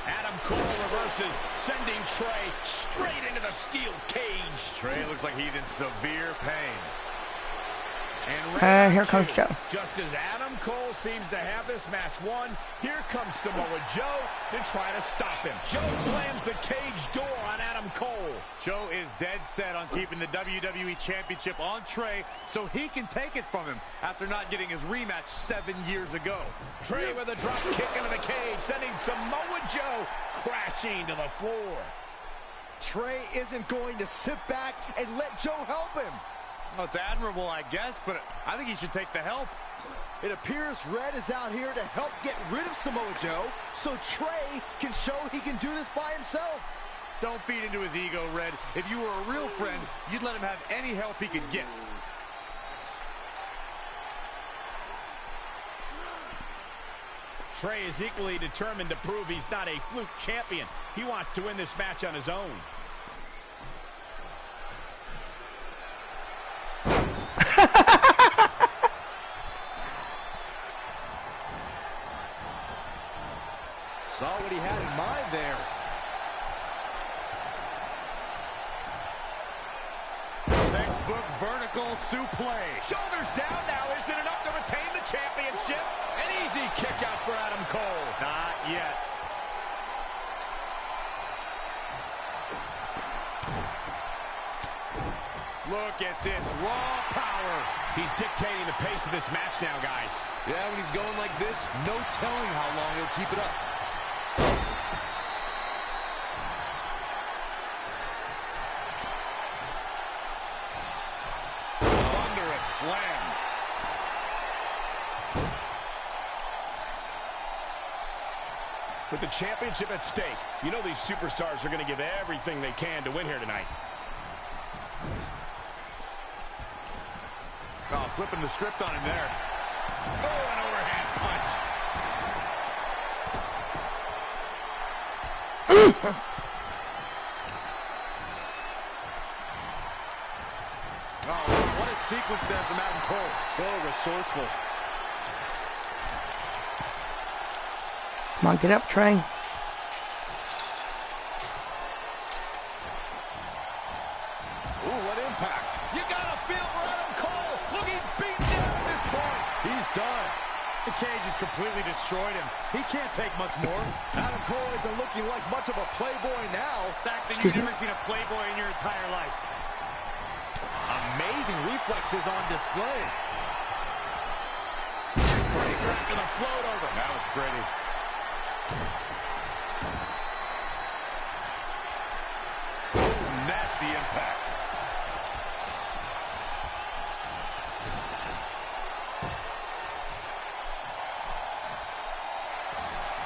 Adam Cole reverses, sending Trey straight into the steel cage. Trey looks like he's in severe pain. And here comes Joe. Just as Adam Cole seems to have this match won, here comes Samoa Joe to try to stop him. Joe slams the cage door on Adam Cole. Joe is dead set on keeping the WWE Championship on Trey so he can take it from him after not getting his rematch 7 years ago. Trey with a drop kick into the cage, sending Samoa Joe crashing to the floor. Trey isn't going to sit back and let Joe help him. Well, it's admirable, I guess, but I think he should take the help. It appears Red is out here to help get rid of Samoa Joe so Trey can show he can do this by himself. Don't feed into his ego, Red. If you were a real friend, you'd let him have any help he could get. Trey is equally determined to prove he's not a fluke champion. He wants to win this match on his own. Saw what he had in mind there. Textbook vertical suplex. Shoulders down now. Is it enough to retain the championship? An easy kick out for Adam Cole. Not yet. Look at this raw power. He's dictating the pace of this match now, guys. Yeah, when he's going like this, no telling how long he'll keep it up. Thunderous slam. With the championship at stake, you know these superstars are going to give everything they can to win here tonight. Oh, flipping the script on him there. Oh, an overhand punch. Oh, what a sequence there from Adam Cole. So resourceful. Come on, get up, Trey. Ooh, what impact. You got to feel for Adam Cole. Looking beaten down at this point. He's done. The cage has completely destroyed him. He can't take much more. Adam Cole isn't looking like much of a playboy now. Zach, you've never seen a playboy in your entire life. Amazing reflexes on display. Breaker with a float over. That was pretty. Ooh, nasty impact.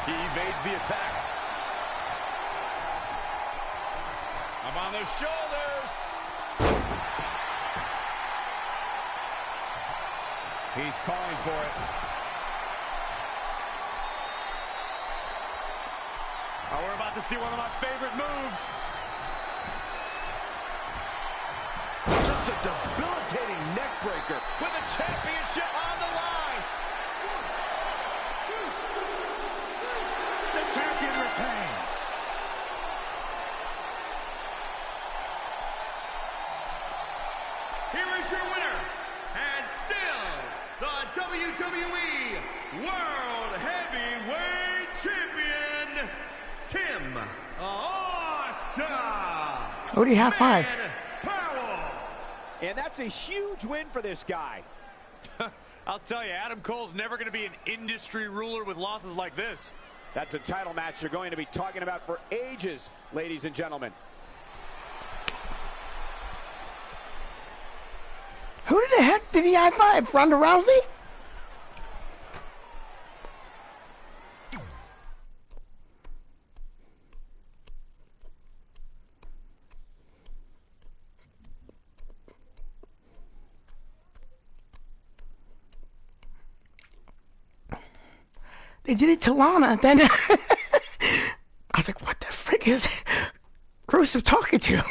He evades the attack. Up on the shoulders. He's calling for it. Oh, we're about to see one of my favorite moves. Just a debilitating neck breaker With the championship on the line. 1, 2, 3. The champion retains. Here is your winner, and still the WWE World Heavyweight Champion, Tim Awesome. Odie, half five. Powell. And that's a huge win for this guy. I'll tell you, Adam Cole's never going to be an industry ruler with losses like this. That's a title match you're going to be talking about for ages, ladies and gentlemen. Who the heck did he high five? Ronda Rousey? They did it to Lana. Then I was like, what the frick is Rusev talking to?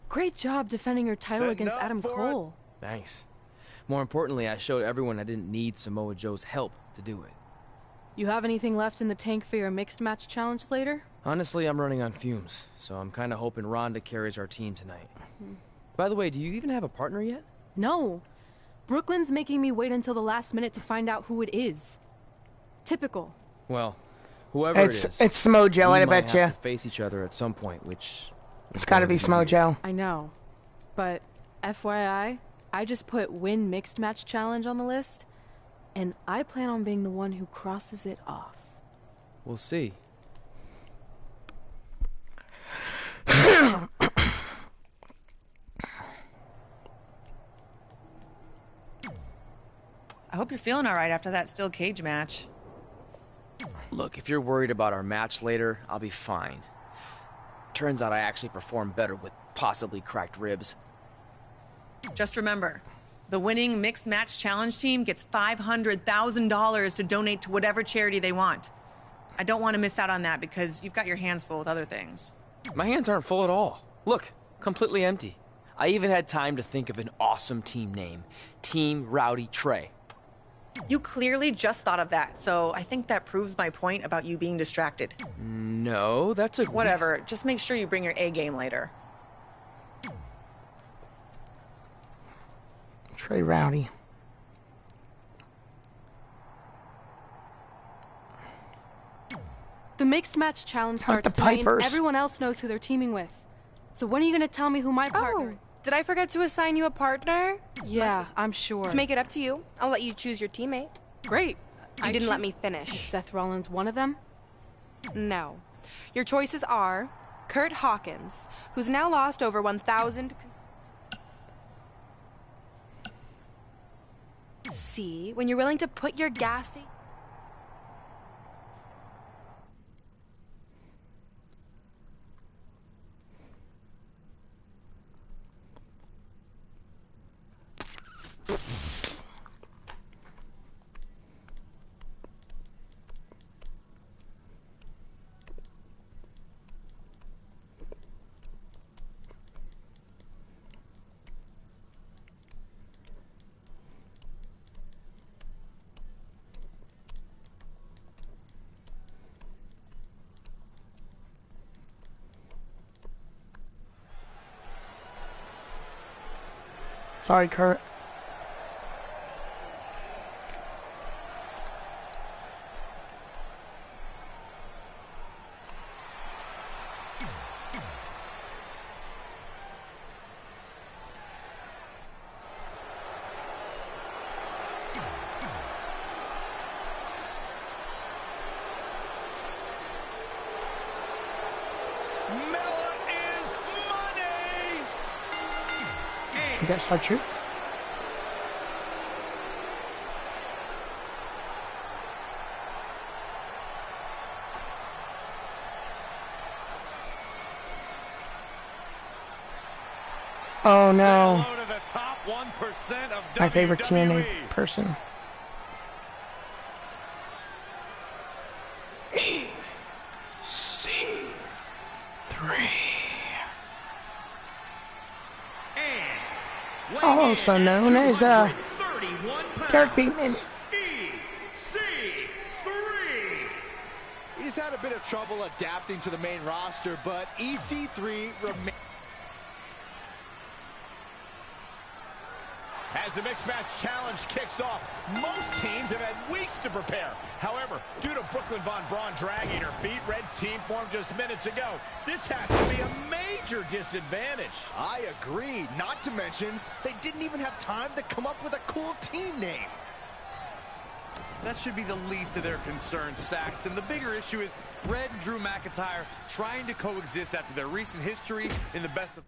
Great job defending your title against Adam Cole. Thanks. More importantly, I showed everyone I didn't need Samoa Joe's help to do it. You have anything left in the tank for your mixed match challenge later? Honestly, I'm running on fumes, so I'm kind of hoping Ronda carries our team tonight. By the way, do you even have a partner yet? No. Brooklyn's making me wait until the last minute to find out who it is. Typical. Well, whoever it is, it's Samoa Joe, I bet you. We might have to face each other at some point, which... It's gotta be Samoa Joe. I know. But, FYI, I just put win mixed match challenge on the list, and I plan on being the one who crosses it off. We'll see. I hope you're feeling all right after that steel cage match. Look, if you're worried about our match later, I'll be fine. Turns out I actually performed better with possibly cracked ribs. Just remember, the winning mixed match challenge team gets $500,000 to donate to whatever charity they want. I don't want to miss out on that because you've got your hands full with other things. My hands aren't full at all. Look, completely empty. I even had time to think of an awesome team name. Team Rowdy Trey. You clearly just thought of that, so I think that proves my point about you being distracted. No, that's a... Whatever, just make sure you bring your A game later. Trey Rowdy. The mixed match challenge starts tonight, and everyone else knows who they're teaming with. So when are you gonna tell me who my partner is? Did I forget to assign you a partner? Yeah, I'm sure. To make it up to you, I'll let you choose your teammate. Great. You didn't let me finish. Is Seth Rollins one of them? No. Your choices are Kurt Hawkins, who's now lost over 1,000... See, when you're willing to put your gas... Sorry, Kurt. You got start shoot? Oh no. My favorite TNA person. Also known as Derek Bateman. He's had a bit of trouble adapting to the main roster, but EC3 remains. As the mixed match challenge kicks off, most teams have had weeks to prepare. However, due to Brooklyn Von Braun dragging her feet, Red's team formed just minutes ago. This has to be a major disadvantage. I agree. Not to mention, they didn't even have time to come up with a cool team name. That should be the least of their concerns, Saxton. The bigger issue is Red and Drew McIntyre trying to coexist after their recent history in the best of...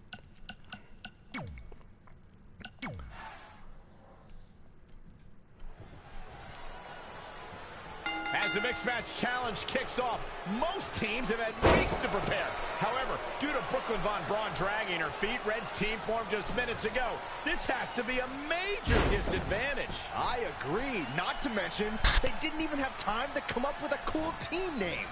As the Mixed Match Challenge kicks off, most teams have had weeks to prepare. However, due to Brooklyn Von Braun dragging her feet, Red's team formed just minutes ago. This has to be a major disadvantage. I agree. Not to mention, they didn't even have time to come up with a cool team name.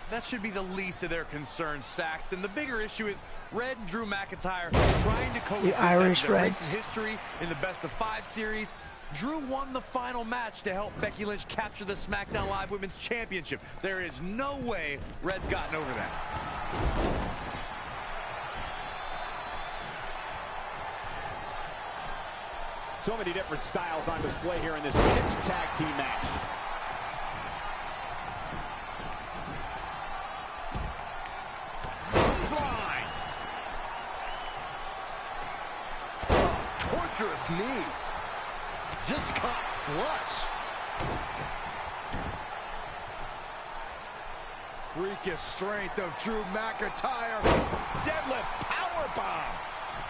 That should be the least of their concerns, Saxton. The bigger issue is Red and Drew McIntyre trying to coexist Irish their Reds. recent history in the best-of-5 series. Drew won the final match to help Becky Lynch capture the SmackDown Live Women's Championship. There is no way Red's gotten over that. So many different styles on display here in this mixed tag team match. Clothesline. Torturous knee. Just caught flush. Freakish strength of Drew McIntyre. Deadlift powerbomb.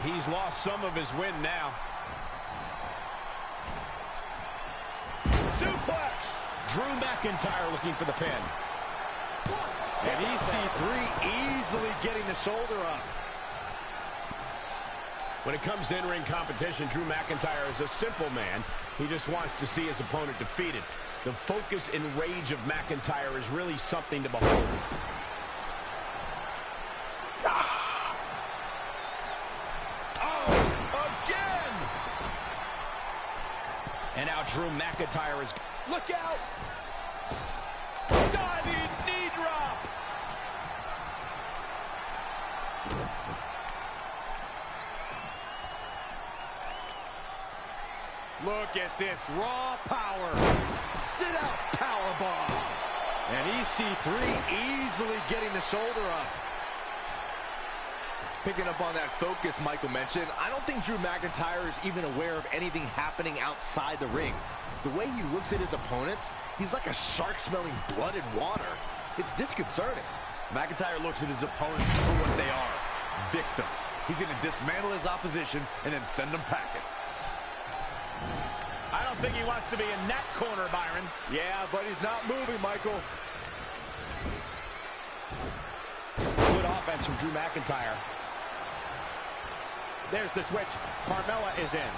He's lost some of his wind now. Suplex. Drew McIntyre looking for the pin. And EC3 easily getting the shoulder up. When it comes to in-ring competition, Drew McIntyre is a simple man. He just wants to see his opponent defeated. The focus and rage of McIntyre is really something to behold. Oh, again! And now Drew McIntyre is... Look out! Diving knee drop! Look at this raw power. Sit out powerbomb. And EC3 easily getting the shoulder up. Picking up on that focus Michael mentioned, I don't think Drew McIntyre is even aware of anything happening outside the ring. The way he looks at his opponents, he's like a shark smelling blood and water. It's disconcerting. McIntyre looks at his opponents for what they are, victims. He's going to dismantle his opposition and then send them packing. I don't think he wants to be in that corner, Byron. Yeah, but he's not moving, Michael. Good offense from Drew McIntyre. There's the switch. Carmella is in.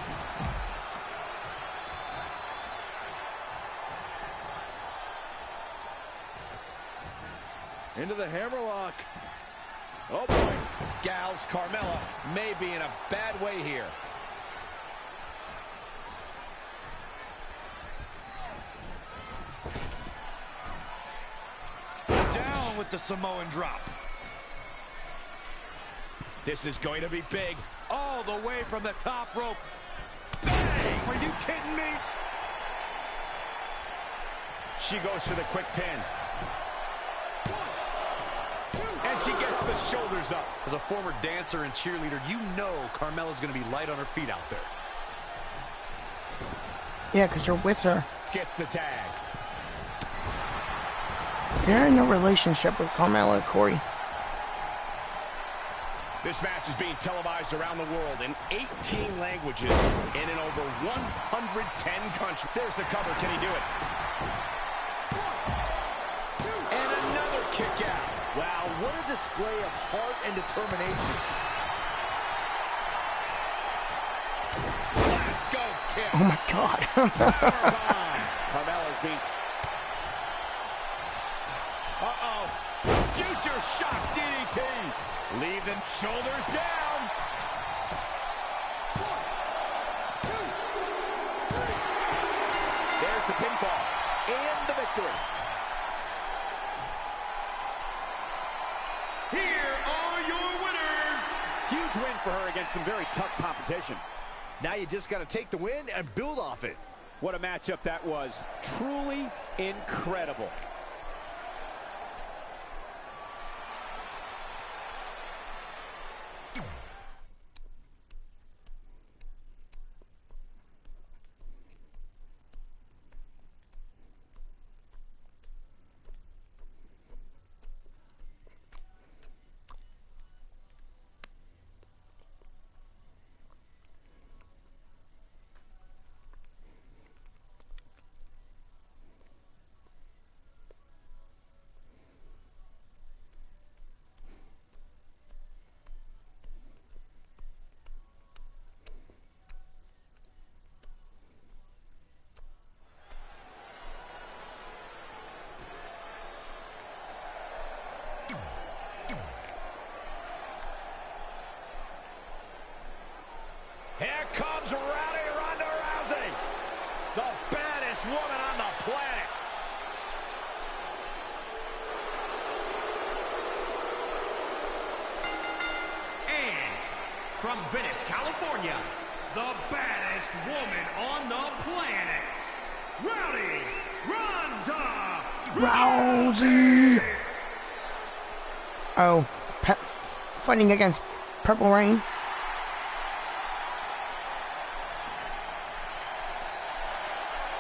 Into the hammerlock. Oh, boy. Gals, Carmella may be in a bad way here. Down with the Samoan drop. This is going to be big. All the way from the top rope. Bang! Are you kidding me? She goes for the quick pin. And she gets the shoulders up. As a former dancer and cheerleader, you know Carmella's going to be light on her feet out there. Yeah, because you're with her. Gets the tag. You're in no relationship with Carmella and Corey. This match is being televised around the world in 18 languages and in over 110 countries. There's the cover. Can he do it? And another kick out. Wow, what a display of heart and determination. Let's go kick. Oh my God. Carmella's being... Uh-oh. Future shock DDT. Leaving shoulders down. 1, 2, 3. There's the pinfall and the victory. Here are your winners. Huge win for her against some very tough competition. Now you just got to take the win and build off it. What a matchup that was. Truly incredible. from Venice, California, the baddest woman on the planet, Rowdy Ronda Rousey. Oh, fighting against Purple Rain.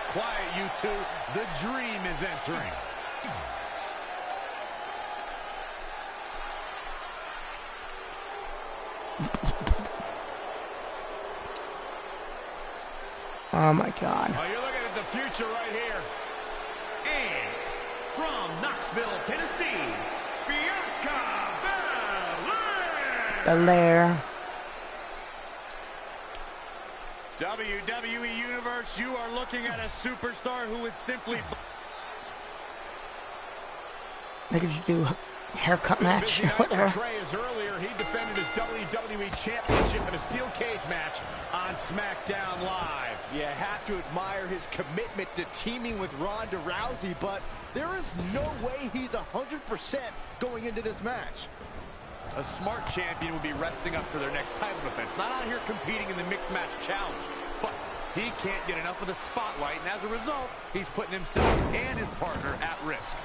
Quiet, you two. The dream is entering. Oh my God. Oh, you're looking at the future right here. And from Knoxville, Tennessee, Bianca Belair. Belair. WWE Universe, you are looking at a superstar who is simply... They could do a haircut match with her. Trey, as earlier, he defended his WWE Championship in a steel cage match on SmackDown Live. You have to admire his commitment to teaming with Ronda Rousey, but there is no way he's 100% going into this match. A smart champion would be resting up for their next title defense, not out here competing in the mixed match challenge. But he can't get enough of the spotlight, and as a result, he's putting himself and his partner at risk.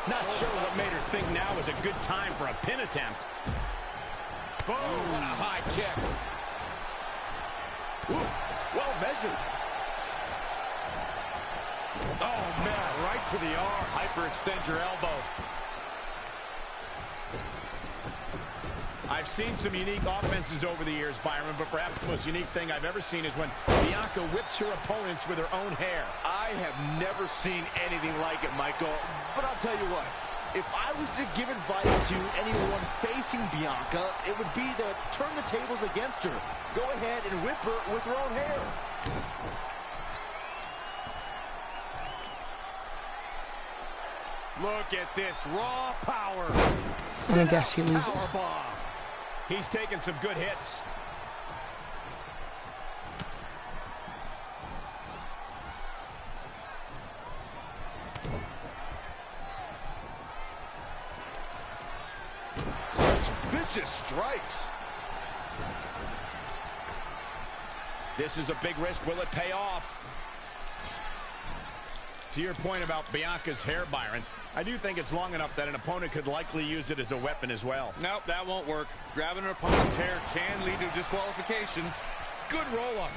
Not sure what made her think now was a good time for a pin attempt. Boom, what a high kick. Ooh, well measured. Oh, man, right to the arm. Hyperextend your elbow. I've seen some unique offenses over the years, Byron, but perhaps the most unique thing I've ever seen is when Bianca whips her opponents with her own hair. I have never seen anything like it, Michael. But I'll tell you what, if I was to give advice to anyone facing Bianca, it would be to turn the tables against her. Go ahead and whip her with her own hair. Look at this raw power. I guess he loses. Powerbomb. He's taking some good hits. Such vicious strikes. This is a big risk. Will it pay off? To your point about Bianca's hair, Byron, I do think it's long enough that an opponent could likely use it as a weapon as well. Nope, that won't work. Grabbing an opponent's hair can lead to disqualification. Good roll-up.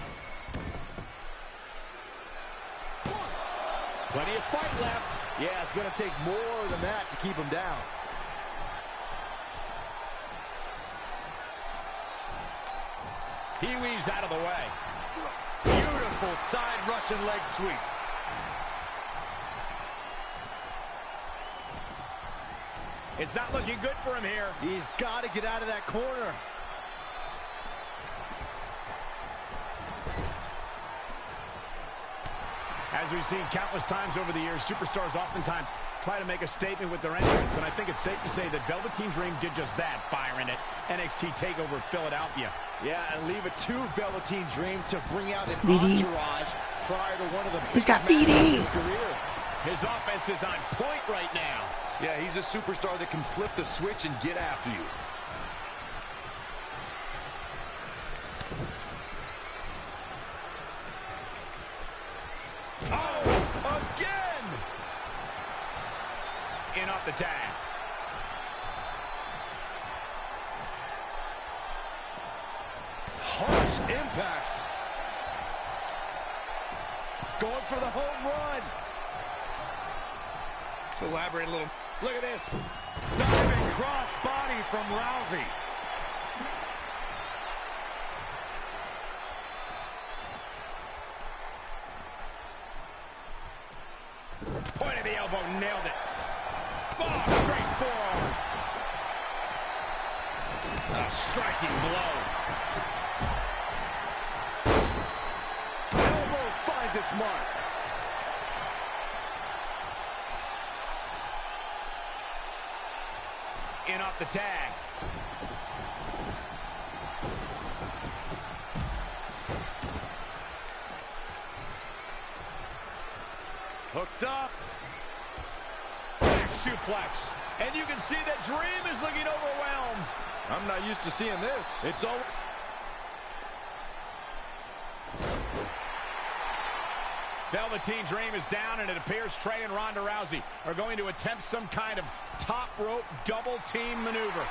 Plenty of fight left. Yeah, it's going to take more than that to keep him down. He weaves out of the way. Beautiful side Russian leg sweep. It's not looking good for him here. He's got to get out of that corner. As we've seen countless times over the years, superstars oftentimes try to make a statement with their entrance, and I think it's safe to say that Velveteen Dream did just that, Byron, at NXT TakeOver Philadelphia. Yeah, and leave it to Velveteen Dream to bring out an VD. entourage prior to one of the He's got biggest matches VD. of his career. His offense is on point right now. Yeah, he's a superstar that can flip the switch and get after you. Oh, again! In off the tag. Harsh impact. Going for the home run. To elaborate a little. Look at this. Diving cross body from Rousey. Point of the elbow, nailed it. Oh, straight forearm. A striking blow. Elbow finds its mark. In off the tag. Hooked up. Back suplex. And you can see that Dream is looking overwhelmed. I'm not used to seeing this. It's over. Velveteen Dream is down, and it appears Trey and Ronda Rousey are going to attempt some kind of top rope double team maneuver.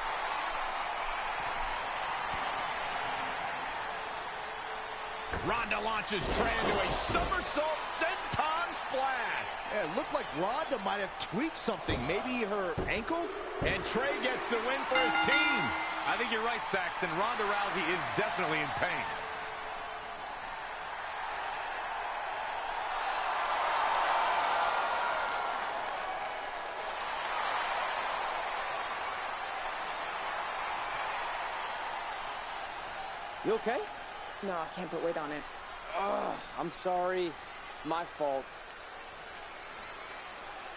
Ronda launches Trey into a somersault senton splash. Yeah, it looked like Ronda might have tweaked something, maybe her ankle? And Trey gets the win for his team. I think you're right, Saxton. Ronda Rousey is definitely in pain. You okay? No, I can't put weight on it. Ugh, I'm sorry. It's my fault.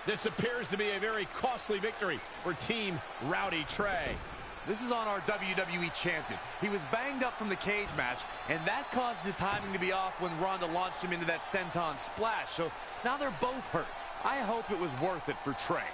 This appears to be a very costly victory for Team Rowdy Trey. This is on our WWE champion. He was banged up from the cage match, and that caused the timing to be off when Ronda launched him into that senton splash. So now they're both hurt. I hope it was worth it for Trey.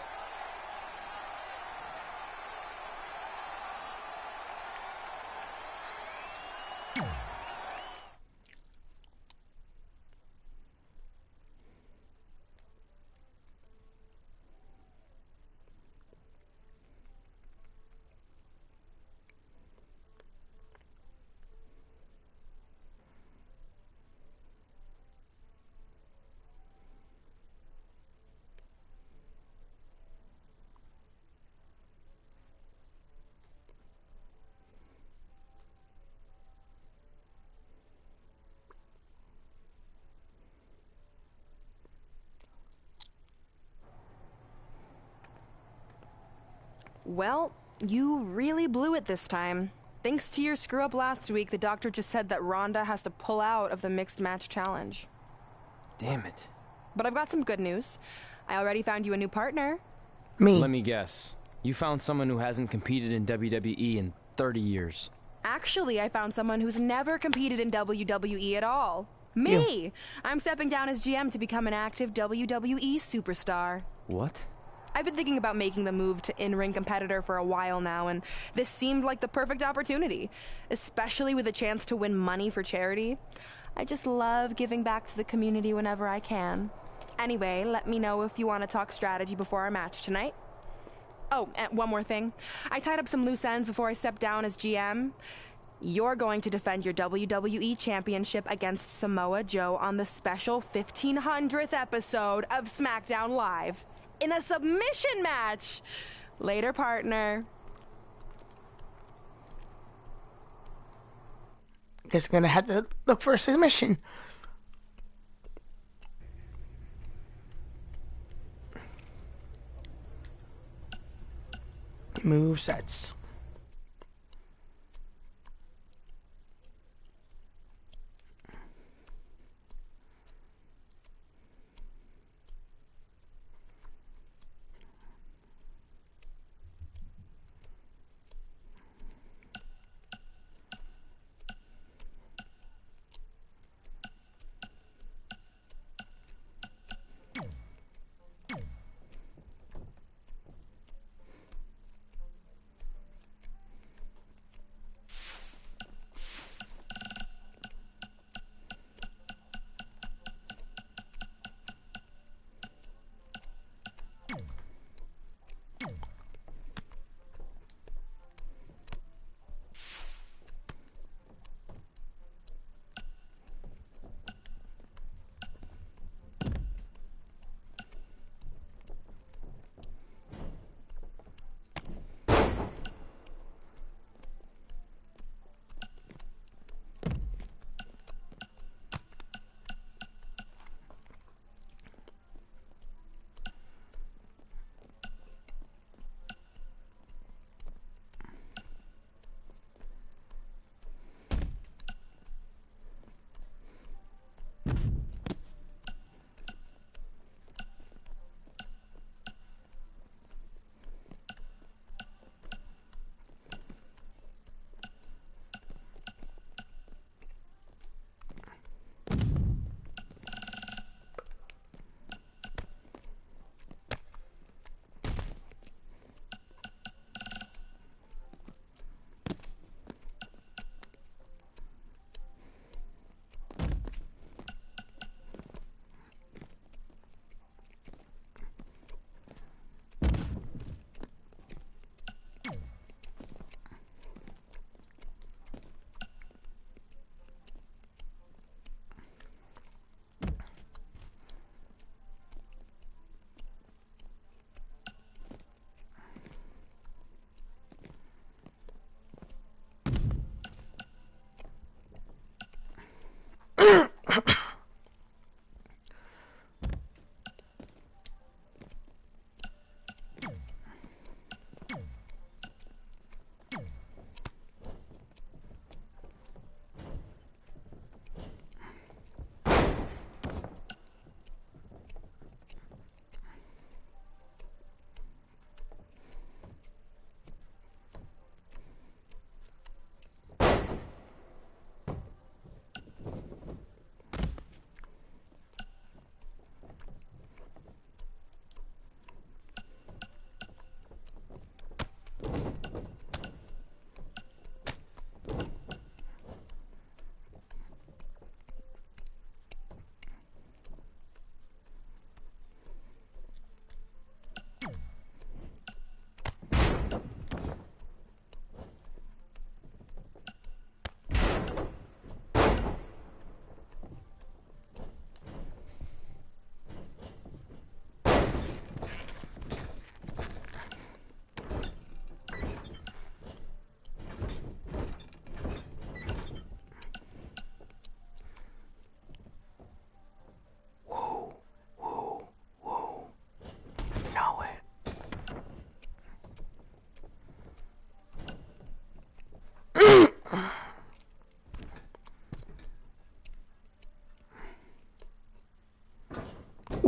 Well, you really blew it this time. Thanks to your screw-up last week, the doctor just said that Ronda has to pull out of the mixed match challenge. Damn it. But I've got some good news. I already found you a new partner. Me. Let me guess. You found someone who hasn't competed in WWE in 30 years. Actually, I found someone who's never competed in WWE at all. Me! You. I'm stepping down as GM to become an active WWE superstar. What? I've been thinking about making the move to in-ring competitor for a while now, and this seemed like the perfect opportunity, especially with a chance to win money for charity. I just love giving back to the community whenever I can. Anyway, let me know if you want to talk strategy before our match tonight. Oh, and one more thing. I tied up some loose ends before I stepped down as GM. You're going to defend your WWE Championship against Samoa Joe on the special 1500th episode of SmackDown Live. In a submission match. Later, partner. Guess I'm gonna have to look for a submission. Movesets.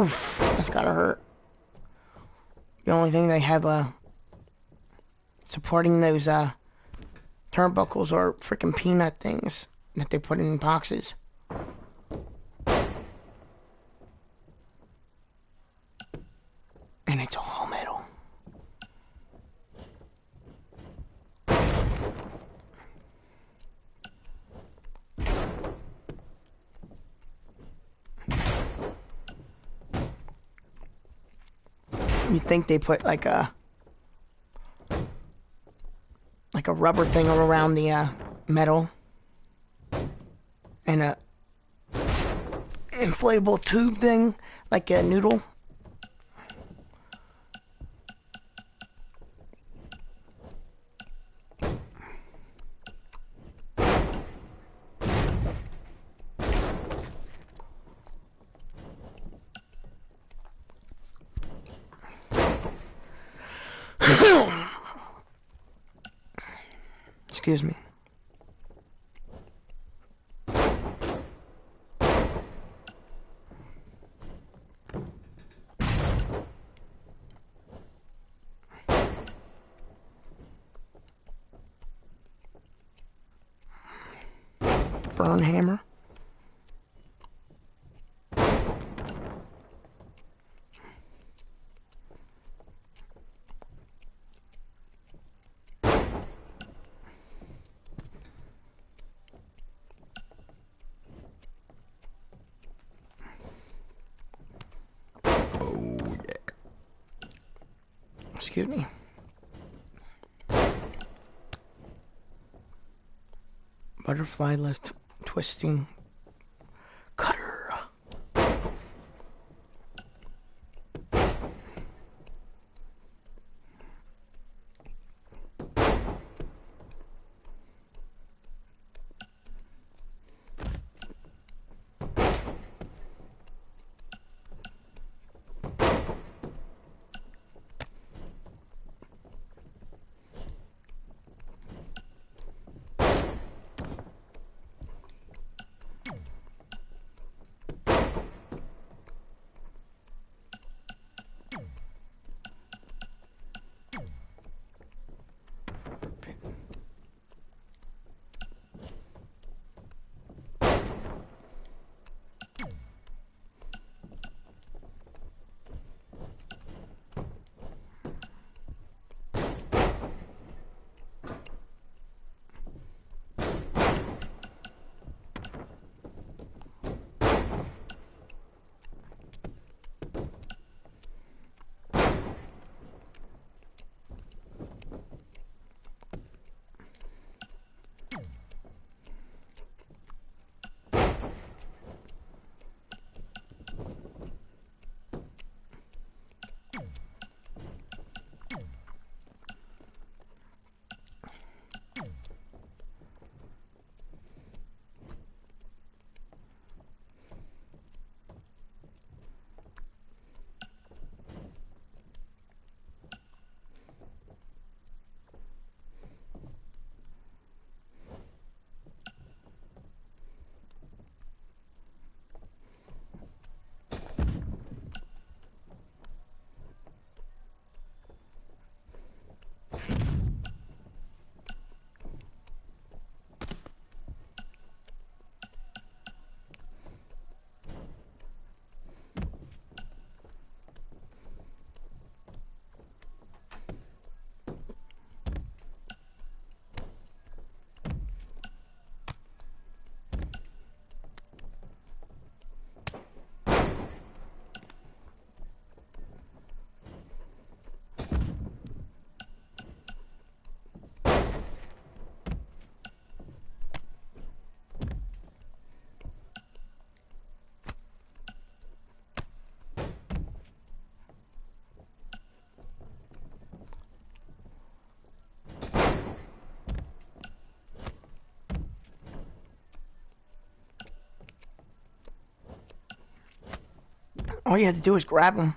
Oof, that's gotta hurt. The only thing they have supporting those turnbuckles are freaking peanut things that they put in boxes. And it's all metal. You think they put like a rubber thing around the metal and a inflatable tube thing like a noodle. Excuse me. Burn hammer. Excuse me. Butterfly left twisting cutter. All you had to do was grab them.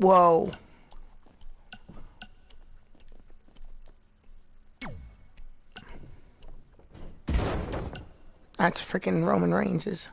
Whoa. That's freaking Roman Reigns'.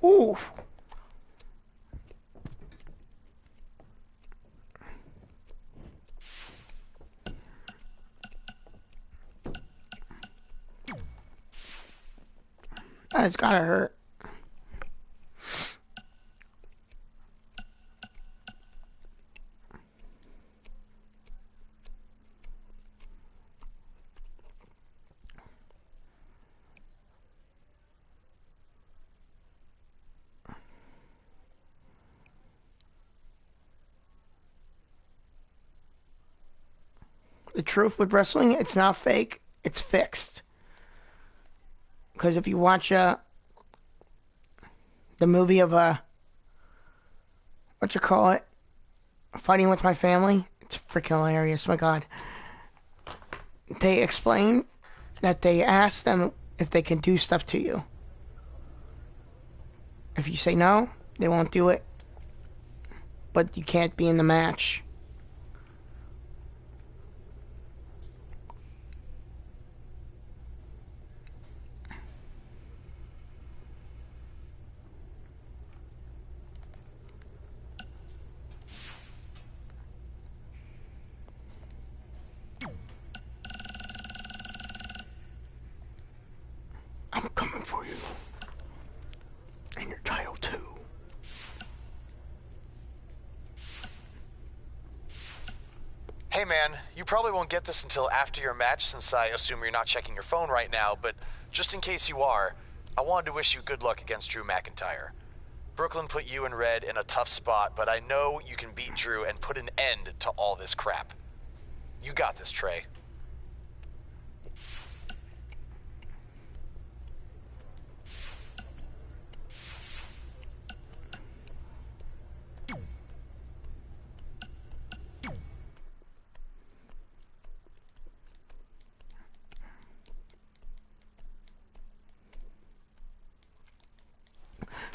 Ooh. That's gotta hurt. The truth with wrestling, it's not fake, it's fixed. Because if you watch the movie of what you call it, Fighting with My Family, it's freaking hilarious, my God. They explain that they ask them if they can do stuff to you. If you say no, they won't do it. But you can't be in the match. I'm coming for you. And your title too. Hey man, you probably won't get this until after your match since I assume you're not checking your phone right now, but just in case you are, I wanted to wish you good luck against Drew McIntyre. Brooklyn put you and Red in a tough spot, but I know you can beat Drew and put an end to all this crap. You got this, Trey.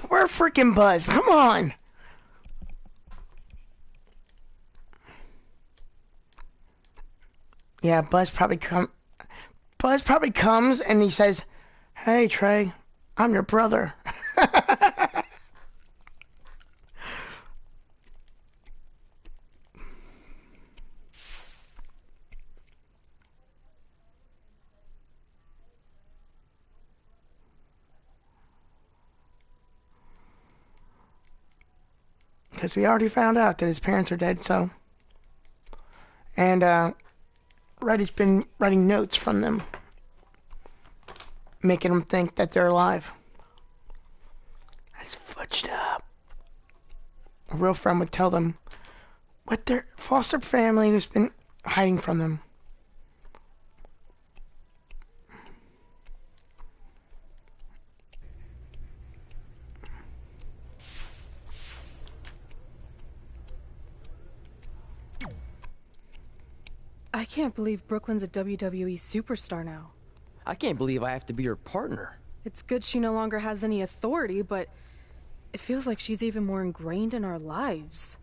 We're freaking Buzz. Come on. Yeah, Buzz probably comes and he says, "Hey Trey, I'm your brother." Because we already found out that his parents are dead, so. And, Reddy's been writing notes from them, making them think that they're alive. That's fudged up. A real friend would tell them what their foster family has been hiding from them. I can't believe Brooklyn's a WWE superstar now. I can't believe I have to be her partner. It's good she no longer has any authority, but it feels like she's even more ingrained in our lives.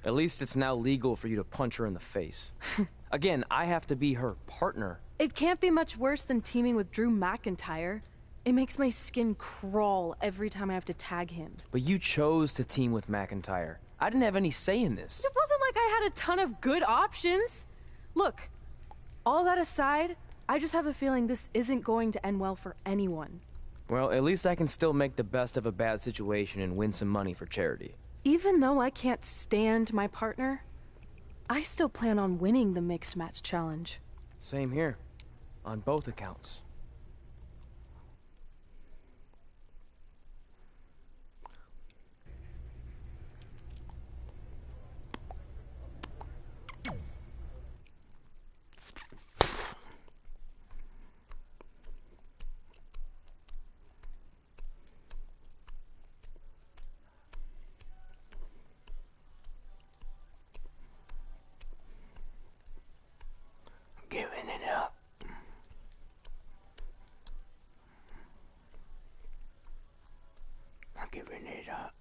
At least it's now legal for you to punch her in the face. Again, I have to be her partner. It can't be much worse than teaming with Drew McIntyre. It makes my skin crawl every time I have to tag him. But you chose to team with McIntyre. I didn't have any say in this. It wasn't like I had a ton of good options. Look, all that aside, I just have a feeling this isn't going to end well for anyone. Well, at least I can still make the best of a bad situation and win some money for charity. Even though I can't stand my partner, I still plan on winning the mixed match challenge. Same here, on both accounts. Giving it up. I'm giving it up.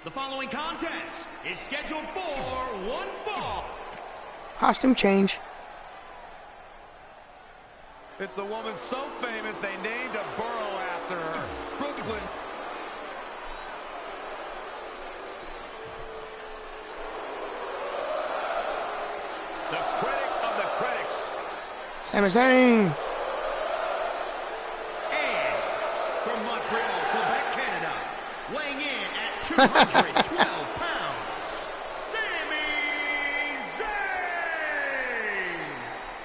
The following contest is scheduled for one fall. Costume change. It's the woman so famous they named a borough after her. Brooklyn. The critic of the critics. Sami Zayn. And from Montreal, Quebec, Canada, weighing in at 212 pounds, Sami Zayn!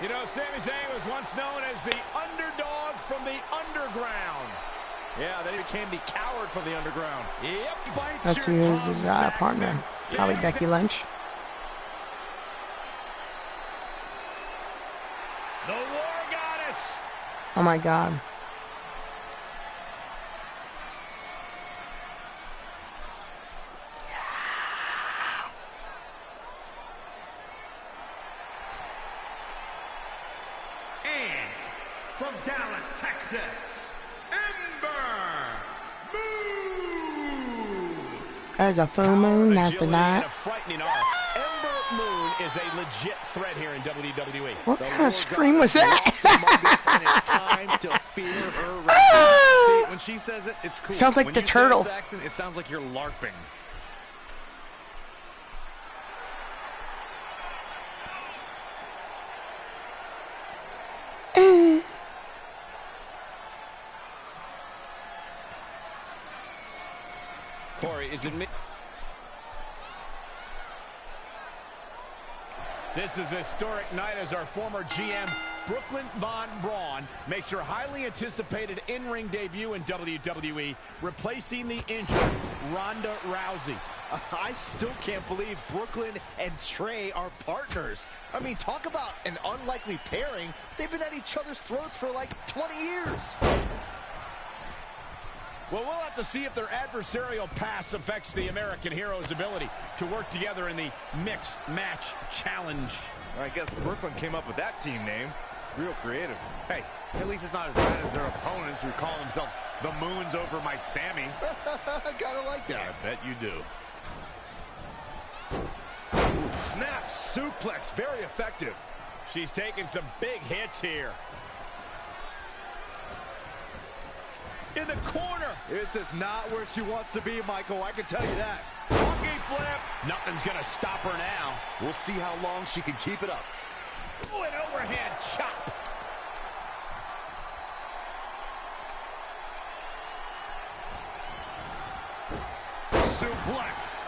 You know, Sami Zayn was once known as the underdog from the underground. Yeah, then he became the coward from the underground. Yep. That's who is his partner. Probably Becky Lynch. The War Goddess. Oh my God. And from Dallas, Texas, Ember Moon! There's a full moon after that. Ember Moon is a legit threat here in WWE. What kind of scream was that? It's time to fear her. See, when she says it, it's cool. Sounds like when the you say turtle. it, Saxon, it sounds like you're LARPing. Corey, is it me? This is a historic night as our former GM, Brooklyn Von Braun, makes her highly anticipated in-ring debut in WWE, replacing the injured Ronda Rousey. I still can't believe Brooklyn and Trey are partners. I mean, talk about an unlikely pairing. They've been at each other's throats for like 20 years. Well, we'll have to see if their adversarial past affects the American Hero's ability to work together in the Mixed Match Challenge. I guess Brooklyn came up with that team name. Real creative. Hey, at least it's not as bad as their opponents who call themselves the Moons over my Sammy. Gotta like that. I bet you do. Ooh, snap suplex, very effective. She's taking some big hits here. In the corner. This is not where she wants to be, Michael. I can tell you that. Monkey flip. Nothing's going to stop her now. We'll see how long she can keep it up. Ooh, an overhead chop. Suplex.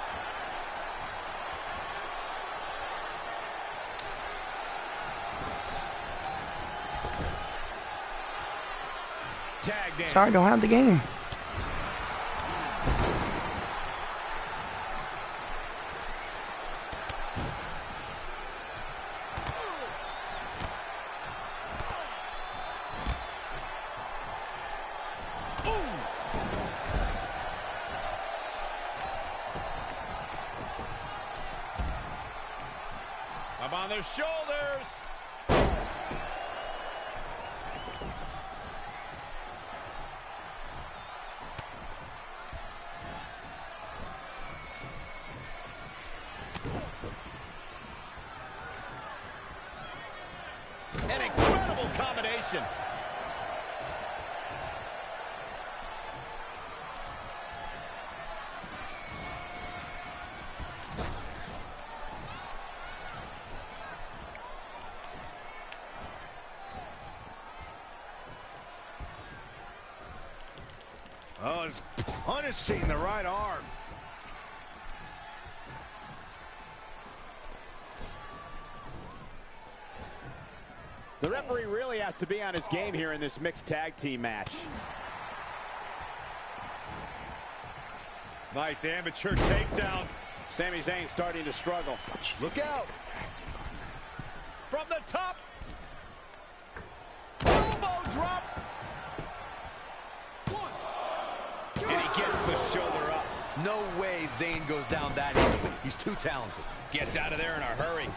Tag in. Sorry, don't have the game. on their shoulders. An incredible combination. Oh, it's punishing the right arm. The referee really has to be on his game here in this mixed tag team match. Nice amateur takedown. Sami Zayn starting to struggle. Look out. From the top. Elbow drop. And he gets the shoulder up. No way Zayn goes down that easily. He's too talented. Gets out of there in a hurry.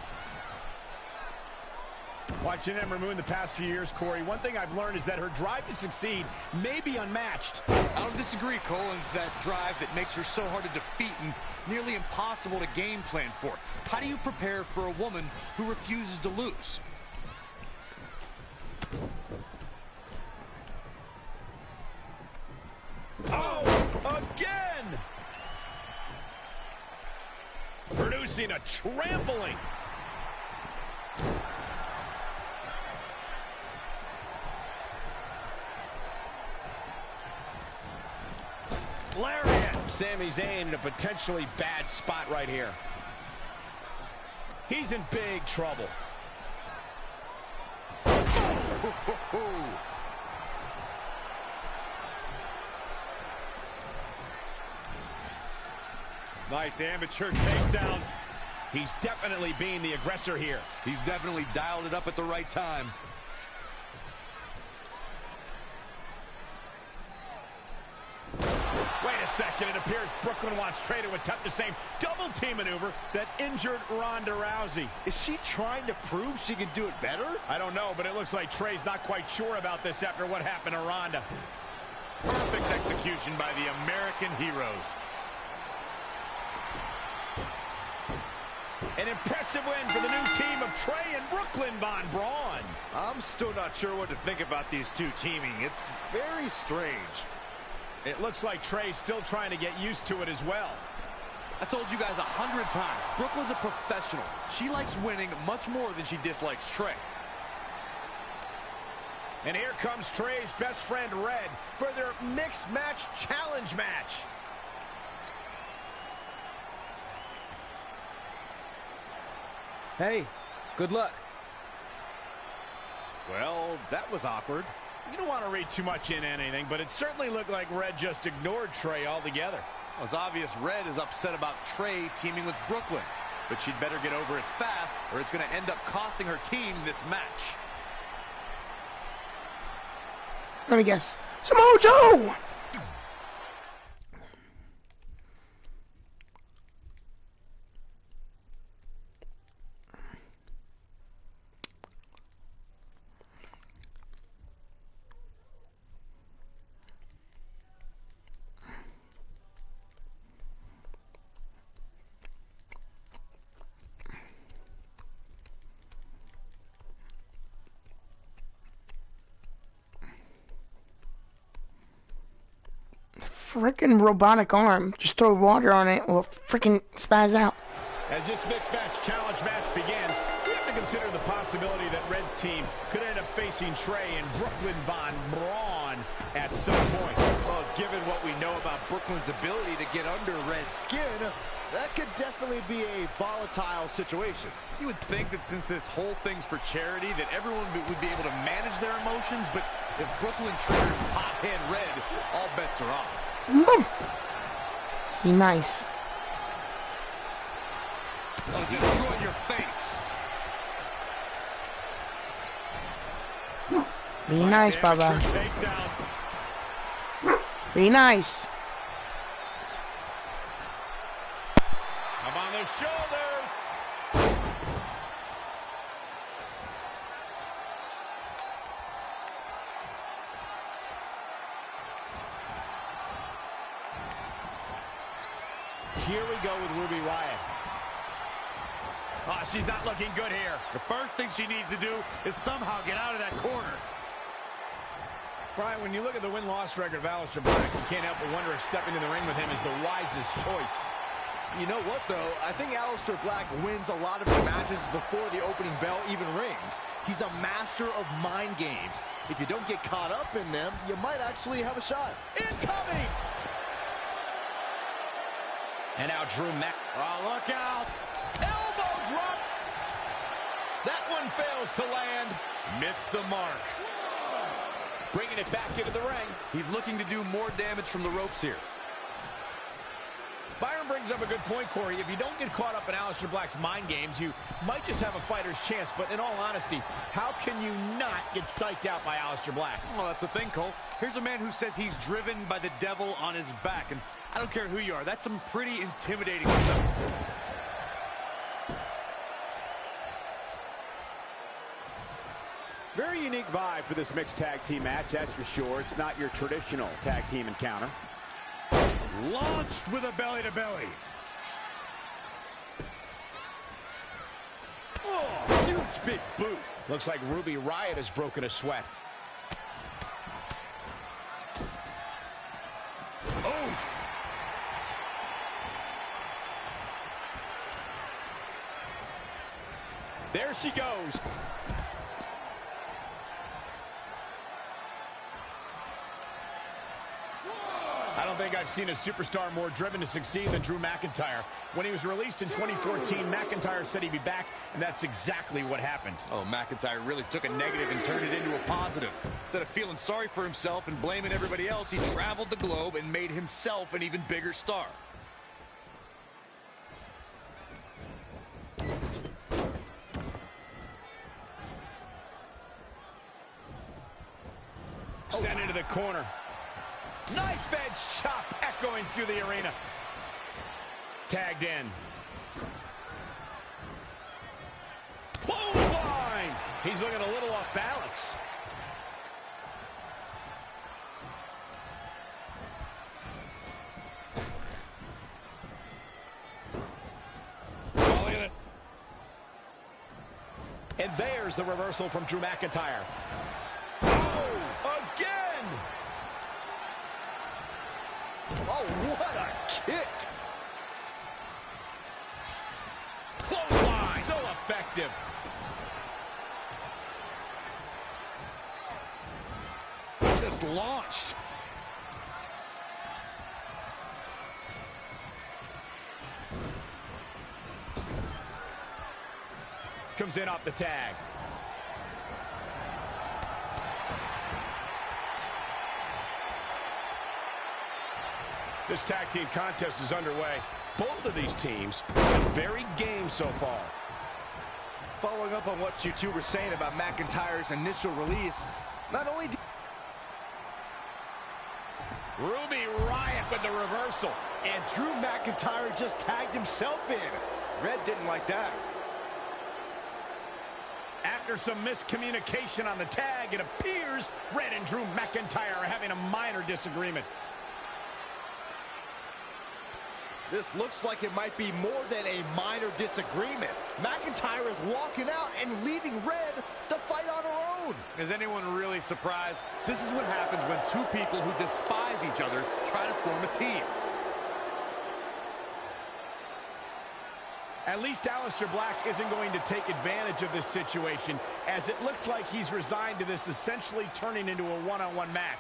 Watching Ember Moon the past few years, Corey, one thing I've learned is that her drive to succeed may be unmatched. I don't disagree, Cole. It's that drive that makes her so hard to defeat and nearly impossible to game plan for. How do you prepare for a woman who refuses to lose? Oh, again! Producing a trampling. Lariat. Sami Zayn in a potentially bad spot right here. He's in big trouble. Nice amateur takedown. He's definitely being the aggressor here. He's definitely dialed it up at the right time. Wait a second, it appears Brooklyn wants Trey to attempt the same double team maneuver that injured Ronda Rousey. Is she trying to prove she can do it better? I don't know, but it looks like Trey's not quite sure about this after what happened to Ronda. Perfect execution by the American heroes. An impressive win for the new team of Trey and Brooklyn Von Braun. I'm still not sure what to think about these two teaming. It's very strange. It looks like Trey's still trying to get used to it as well. I told you guys 100 times, Brooklyn's a professional. She likes winning much more than she dislikes Trey. And here comes Trey's best friend Red for their mixed match challenge match. Hey, good luck. Well, that was awkward. You don't want to read too much into anything, but it certainly looked like Red just ignored Trey altogether. Well, it's obvious Red is upset about Trey teaming with Brooklyn, but she'd better get over it fast or it's going to end up costing her team this match. Let me guess. Samoa Joe! Freaking robotic arm. Just throw water on it or freaking spaz out. As this mixed match challenge match begins, we have to consider the possibility that Red's team could end up facing Trey and Brooklyn Von Braun at some point. Well, given what we know about Brooklyn's ability to get under Red's skin, that could definitely be a volatile situation. You would think that since this whole thing's for charity, that everyone would be able to manage their emotions, but if Brooklyn triggers hothead Red, all bets are off. Be nice. Oh, destroy your face. Be nice, Baba. Be nice. Up on their shoulders. here we go with Ruby Riott. Oh, she's not looking good here. The first thing she needs to do is somehow get out of that corner. Brian, when you look at the win-loss record of Aleister Black, you can't help but wonder if stepping in the ring with him is the wisest choice. You know what, though? I think Aleister Black wins a lot of his matches before the opening bell even rings. He's a master of mind games. If you don't get caught up in them, you might actually have a shot. Incoming! And now Drew Mac... Oh, look out! Elbow drop! That one fails to land. Missed the mark. Bringing it back into the ring. He's looking to do more damage from the ropes here. Byron brings up a good point, Corey. If you don't get caught up in Aleister Black's mind games, you might just have a fighter's chance. But in all honesty, how can you not get psyched out by Aleister Black? Well, that's the thing, Cole. Here's a man who says he's driven by the devil on his back. And I don't care who you are. That's some pretty intimidating stuff. Very unique vibe for this mixed tag team match, that's for sure. It's not your traditional tag team encounter. Launched with a belly-to-belly. Oh, huge big boot. Looks like Ruby Riott has broken a sweat. Oh. There she goes. I don't think I've seen a superstar more driven to succeed than Drew McIntyre. When he was released in 2014, McIntyre said he'd be back, and that's exactly what happened. Oh, McIntyre really took a negative and turned it into a positive. Instead of feeling sorry for himself and blaming everybody else, he traveled the globe and made himself an even bigger star. Sent into the corner. Knife edge chop echoing through the arena. Tagged in. Clothesline! He's looking a little off balance. Oh, look at it. And there's the reversal from Drew McIntyre. Oh, again! Oh, what a kick! Clothesline! So effective. Just launched. Comes in off the tag. This tag team contest is underway. Both of these teams are very game so far. Following up on what you two were saying about McIntyre's initial release, not only did Ruby Riott with the reversal. And Drew McIntyre just tagged himself in. Red didn't like that. After some miscommunication on the tag, it appears Red and Drew McIntyre are having a minor disagreement. This looks like it might be more than a minor disagreement. McIntyre is walking out and leaving Red to fight on her own. Is anyone really surprised? This is what happens when two people who despise each other try to form a team. At least Aleister Black isn't going to take advantage of this situation, as it looks like he's resigned to this essentially turning into a one-on-one match.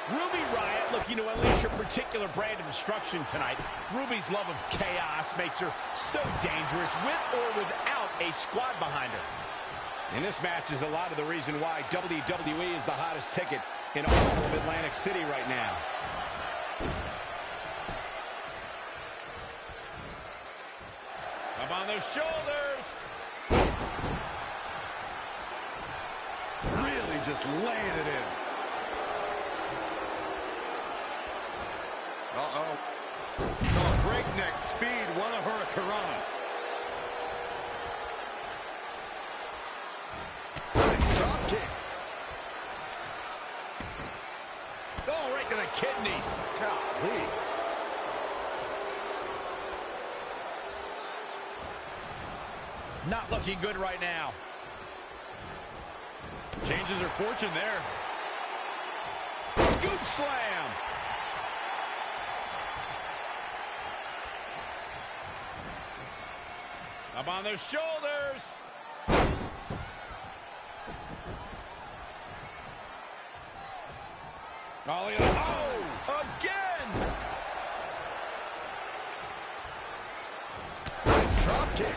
Ruby Riott looking to unleash her particular brand of destruction tonight. Ruby's love of chaos makes her so dangerous with or without a squad behind her. And this match is a lot of the reason why WWE is the hottest ticket in all of Atlantic City right now. on the shoulders. Really just laying it in. Uh-oh. Oh, breakneck speed. What a hurricanrana. Nice drop kick. Oh, right to the kidneys. Golly. Not looking good right now. Changes her fortune there. Scoop slam. Up on the shoulders. Oh, look at that. Oh, again. Nice drop kick.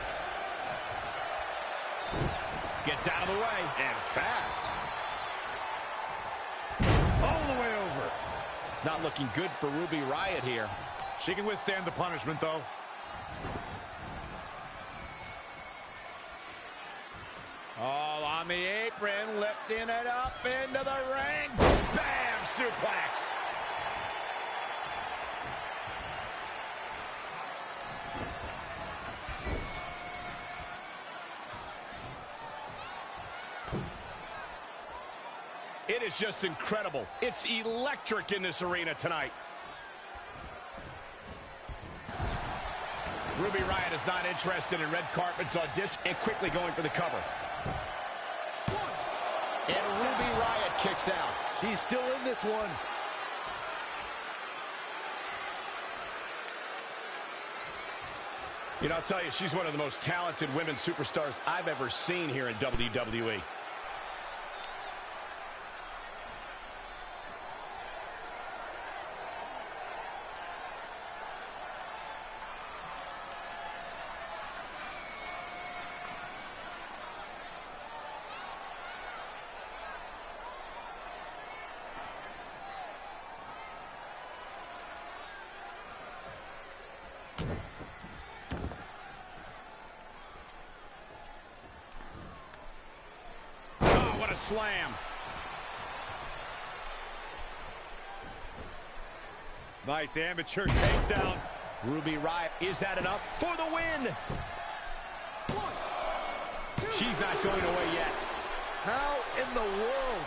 Gets out of the way. And fast. All the way over. It's not looking good for Ruby Riott here. She can withstand the punishment, though. All on the apron, lifting it up into the ring. Bam! Suplex. It is just incredible. It's electric in this arena tonight. Ruby Riott is not interested in red carpet's audition and quickly going for the cover. And Ruby Riott kicks out. She's still in this one. You know, I'll tell you, she's one of the most talented women's superstars I've ever seen here in WWE. What a slam. Nice amateur takedown. Ruby Riott, is that enough for the win? She's not going away yet. How in the world?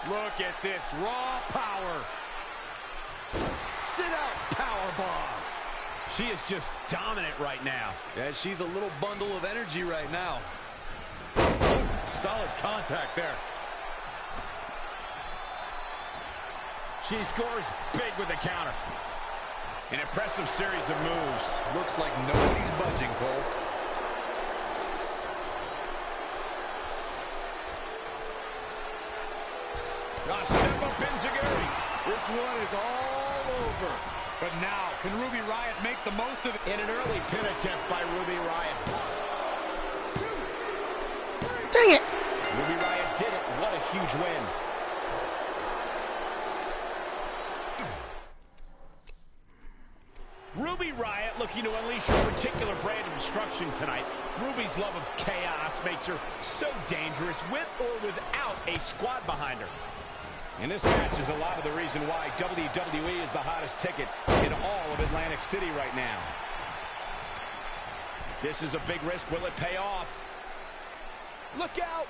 Look at this raw power. Sit out powerbomb. She is just dominant right now. Yeah, she's a little bundle of energy right now. Solid contact there. She scores big with the counter. An impressive series of moves. Looks like nobody's budging, Cole. A step up enziguri. This one is all over. But now, can Ruby Riott make the most of it? In an early pin attempt by Ruby Riott. Dang it! Ruby Riott did it. What a huge win. Ruby Riott looking to unleash a particular brand of destruction tonight. Ruby's love of chaos makes her so dangerous with or without a squad behind her. And this match is a lot of the reason why WWE is the hottest ticket in all of Atlantic City right now. This is a big risk. Will it pay off? Look out!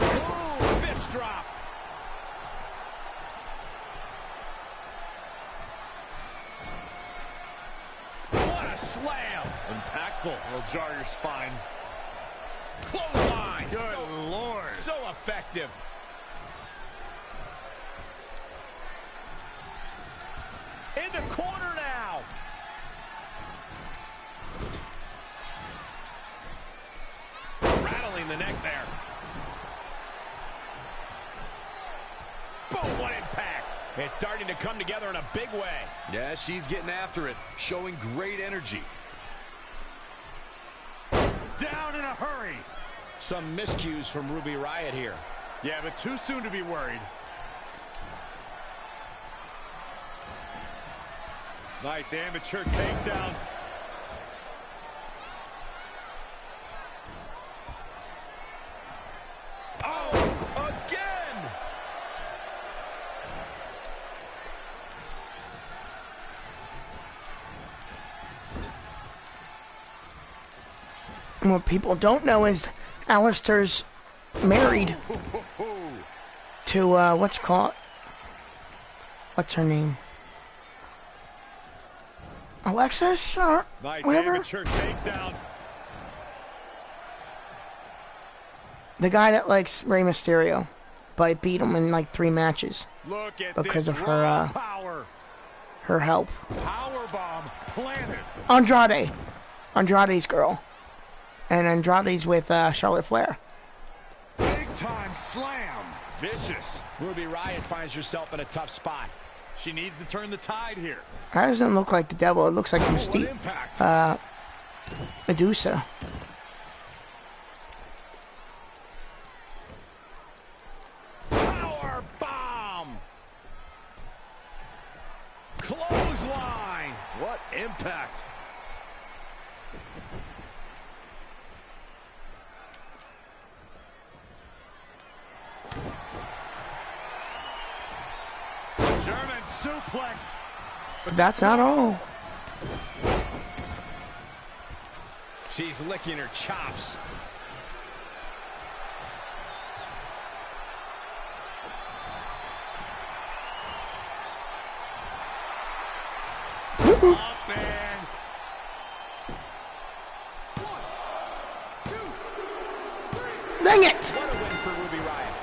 Ooh, fist drop. What a slam! Impactful. It'll jar your spine. Clothesline! Good Lord. So effective. In the corner now. Rattling the neck there. Boom, what impact. It's starting to come together in a big way. Yeah, she's getting after it, showing great energy. Down in a hurry. Some miscues from Ruby Riott here. Yeah, but too soon to be worried. Nice amateur takedown. Oh, again! And what people don't know is Alistair's married to, what's her name? Alexis, or nice whatever? Amateur takedown. The guy that likes Rey Mysterio, but it beat him in like 3 matches. Look at because this of her, power. her help. Powerbomb planted. Andrade. Andrade's girl. And Andrade's with Charlotte Flair. Big time slam. Vicious. Ruby Riott finds herself in a tough spot. She needs to turn the tide here. That doesn't look like the devil. It looks like Medusa. Power bomb. Clothesline. What impact. German suplex. But that's not all. She's licking her chops. Up and... 1, 2, 3. Dang it! What a win for Ruby Riott.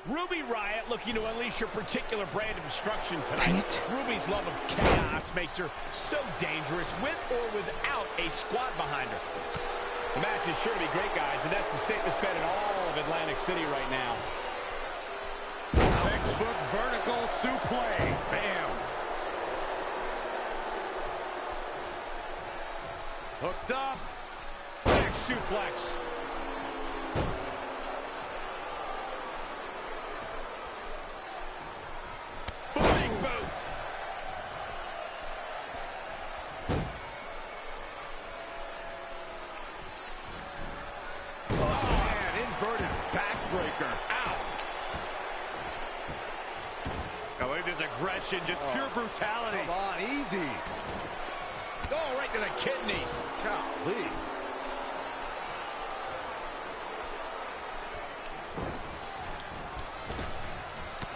Ruby Riott looking to unleash her particular brand of destruction tonight. Ruby's love of chaos makes her so dangerous with or without a squad behind her. The match is sure to be great, guys, and that's the safest bet in all of Atlantic City right now. Textbook vertical suplex. Bam. Hooked up. Back suplex. Big boot. Oh, man, inverted backbreaker. Ow. I believe his aggression, just pure brutality. Come on, easy. Oh, right to the kidneys. Golly.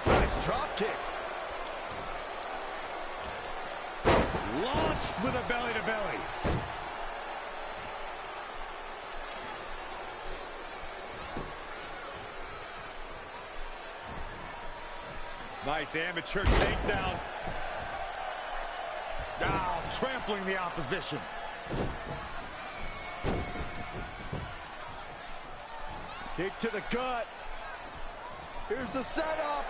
Nice drop kick. Launched with a belly-to-belly. Nice amateur takedown. Now trampling the opposition. Kick to the gut. Here's the setup.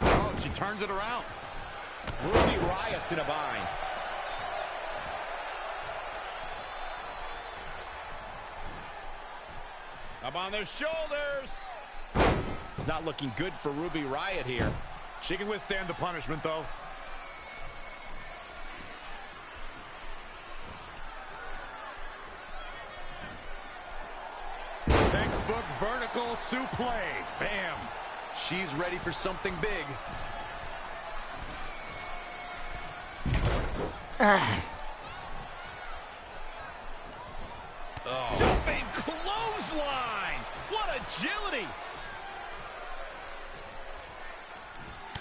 Oh, she turns it around. Ruby Riott's in a bind. Up on their shoulders. It's not looking good for Ruby Riott here. She can withstand the punishment, though. Textbook vertical suplex. Bam. She's ready for something big. Jumping clothesline. What agility.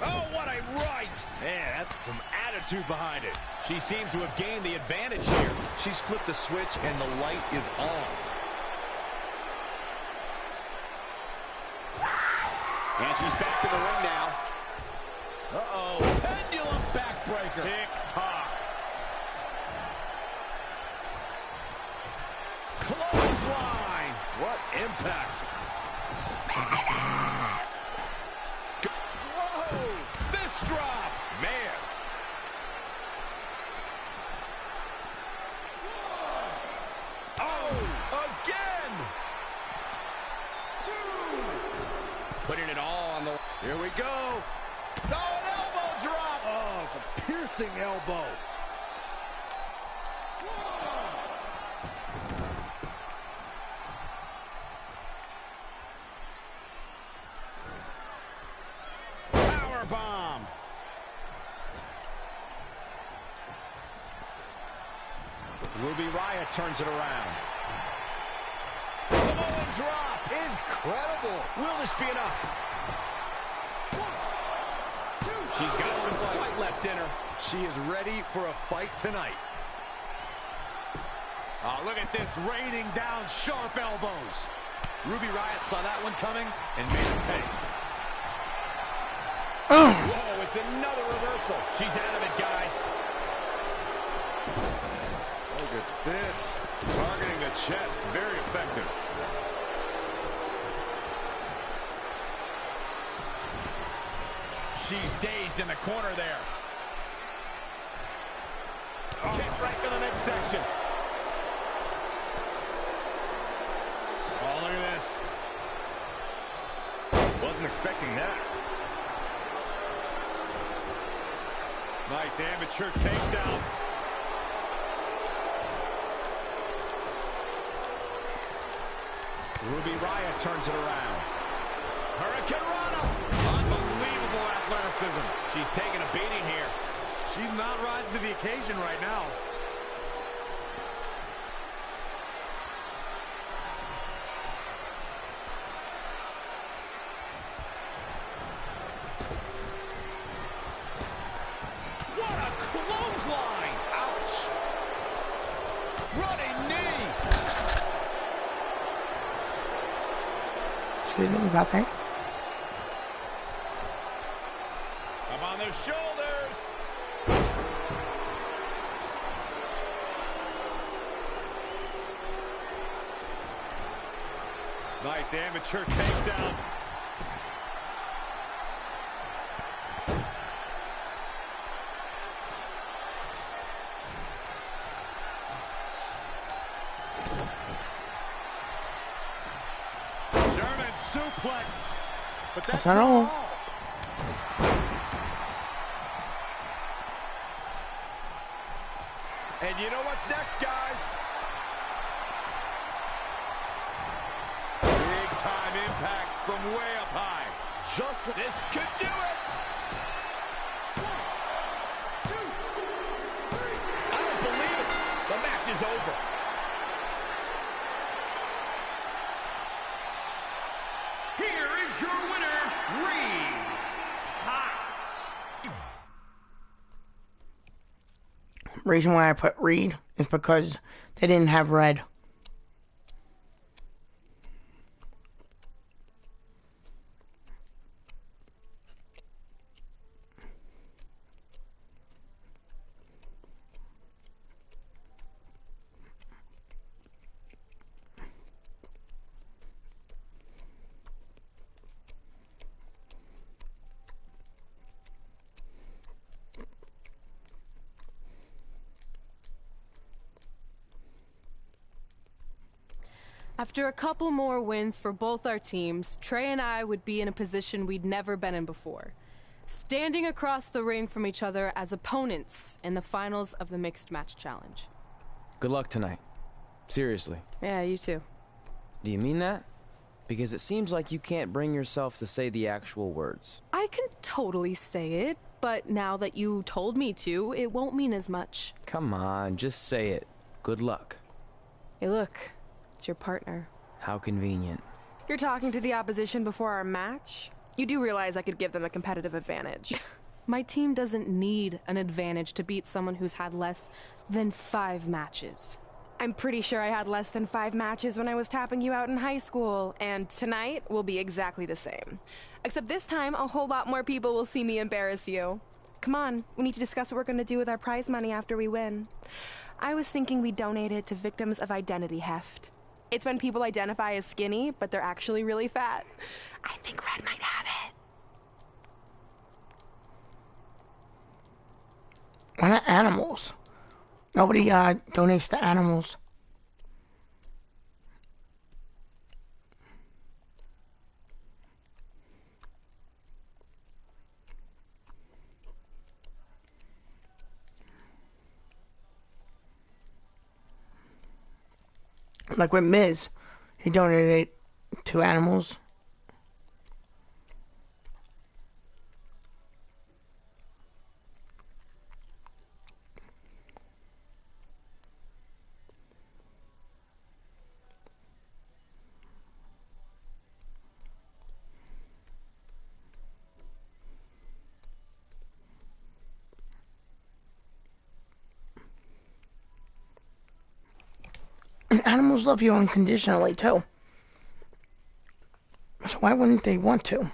Oh, what a right. Man, that's some attitude behind it. She seems to have gained the advantage here. She's flipped the switch and the light is on. And she's back in the ring now. Uh-oh. Pendulum backbreaker. Tick-tock. Clothesline. What impact. Whoa. Fist drop. Man. Putting it all on the... Here we go. Oh, an elbow drop. Oh, it's a piercing elbow. Power bomb. Ruby Riott turns it around. Samoan drop. Incredible. Will this be enough? She's got some fight left in her. She is ready for a fight tonight. Oh, look at this, raining down sharp elbows. Ruby Riott saw that one coming and made it pay. Whoa, it's another reversal. She's out of it, guys. Look at this. Targeting the chest. Very effective. She's dazed in the corner there. Kick right to the midsection. Oh, look at this. Wasn't expecting that. Nice amateur takedown. Ruby Riott turns it around. Hurricane Rana. Unbelievable athleticism. She's taking a beating here. She's not rising to the occasion right now. What a clothesline! Ouch! Running knee! Excuse me about that. Up on their shoulders! Nice amateur takedown. German suplex. But that's not all. And you know what's next, guys? Big time impact from way up high. Just this could do it. 1, 2, 3. I don't believe it. The match is over. Here is your winner, Resigned. Reason why I put Reed is because they didn't have red. After a couple more wins for both our teams, Trey and I would be in a position we'd never been in before. Standing across the ring from each other as opponents in the finals of the Mixed Match Challenge. Good luck tonight. Seriously. Yeah, you too. Do you mean that? Because it seems like you can't bring yourself to say the actual words. I can totally say it, but now that you told me to, it won't mean as much. Come on, just say it. Good luck. Hey, look. It's your partner. How convenient. You're talking to the opposition before our match? You do realize I could give them a competitive advantage. My team doesn't need an advantage to beat someone who's had less than 5 matches. I'm pretty sure I had less than 5 matches when I was tapping you out in high school, and tonight will be exactly the same. Except this time, a whole lot more people will see me embarrass you. Come on, we need to discuss what we're going to do with our prize money after we win. I was thinking we donate it to victims of identity heft. It's when people identify as skinny, but they're actually really fat. I think Red might have it. Why not animals? Nobody donates to animals. Like with Miz, he donated to animals. And animals love you unconditionally, too. So why wouldn't they want to?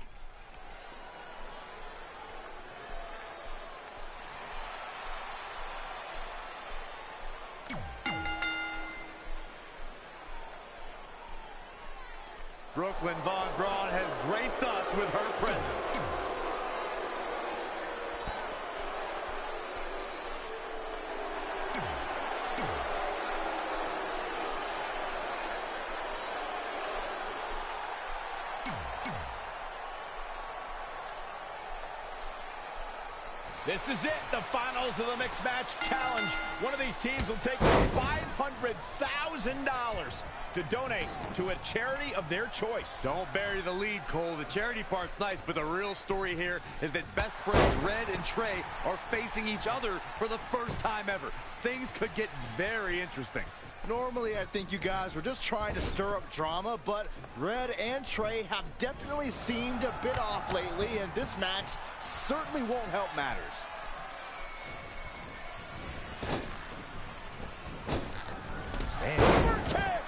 Brooklyn Von Braun has graced us with her presence. This is it, the finals of the Mixed Match Challenge. One of these teams will take $500,000 to donate to a charity of their choice. Don't bury the lead, Cole. The charity part's nice, but the real story here is that best friends Red and Trey are facing each other for the first time ever. Things could get very interesting. Normally, I think you guys were just trying to stir up drama, but Red and Trey have definitely seemed a bit off lately, and this match certainly won't help matters. Super kick!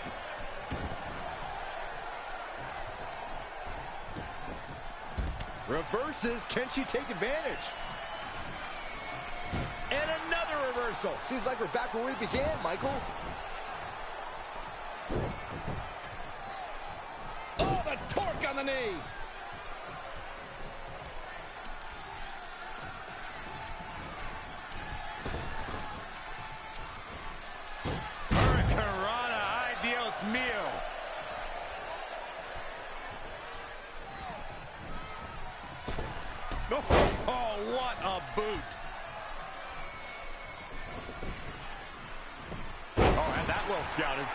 Reverses, can she take advantage? And another reversal. Seems like we're back where we began, Michael. Oh, the torque on the knee. Hurricanrana, ideos mio. Oh, what a boot. Oh, and that well scouted.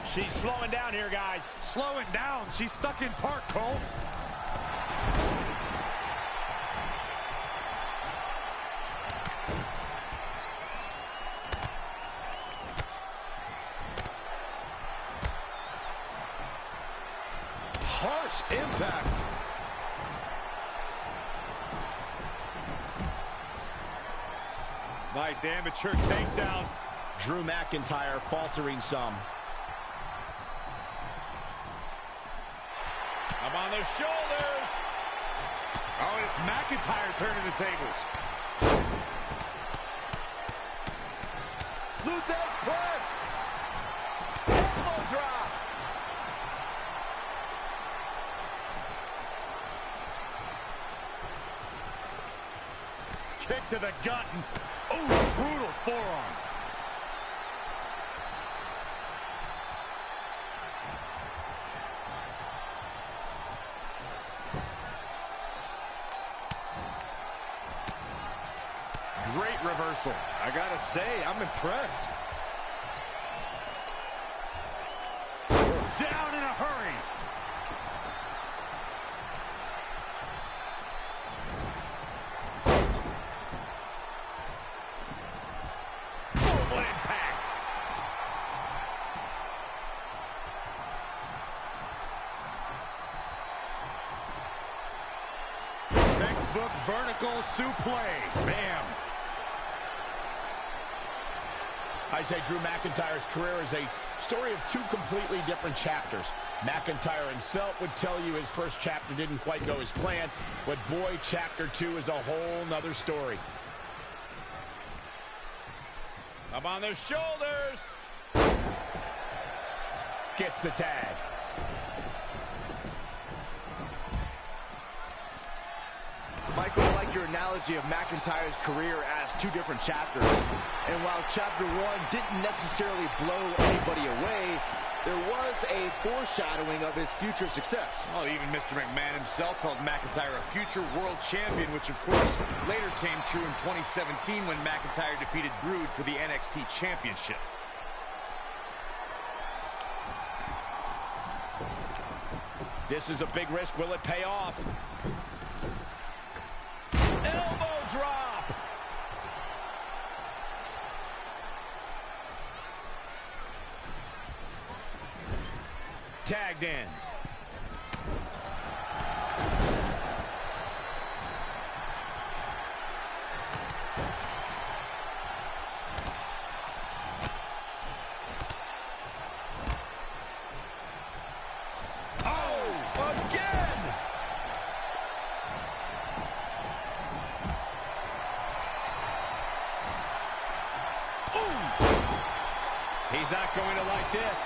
She's slowing down here, guys. Slowing down. She's stuck in park, Cole. Harsh impact. Nice amateur takedown. Drew McIntyre faltering some. Up on their shoulders. Oh, it's McIntyre turning the tables. Luthez press. Elbow drop. Kick to the gut. Oh, brutal forearm. Great reversal. I gotta say, I'm impressed. Down in a hurry. Oh, what impact. Textbook vertical suplex. Bam. I say Drew McIntyre's career is a story of two completely different chapters. McIntyre himself would tell you his first chapter didn't quite go as planned, but boy, chapter 2 is a whole nother story. Up on their shoulders. Gets the tag. Michael, I like your analogy of McIntyre's career as two different chapters. And while chapter 1 didn't necessarily blow anybody away, there was a foreshadowing of his future success. Oh, even Mr. McMahon himself called McIntyre a future world champion, which of course later came true in 2017 when McIntyre defeated Brood for the NXT Championship. This is a big risk. Will it pay off? Elbow drop. Tagged in. He's not going to like this.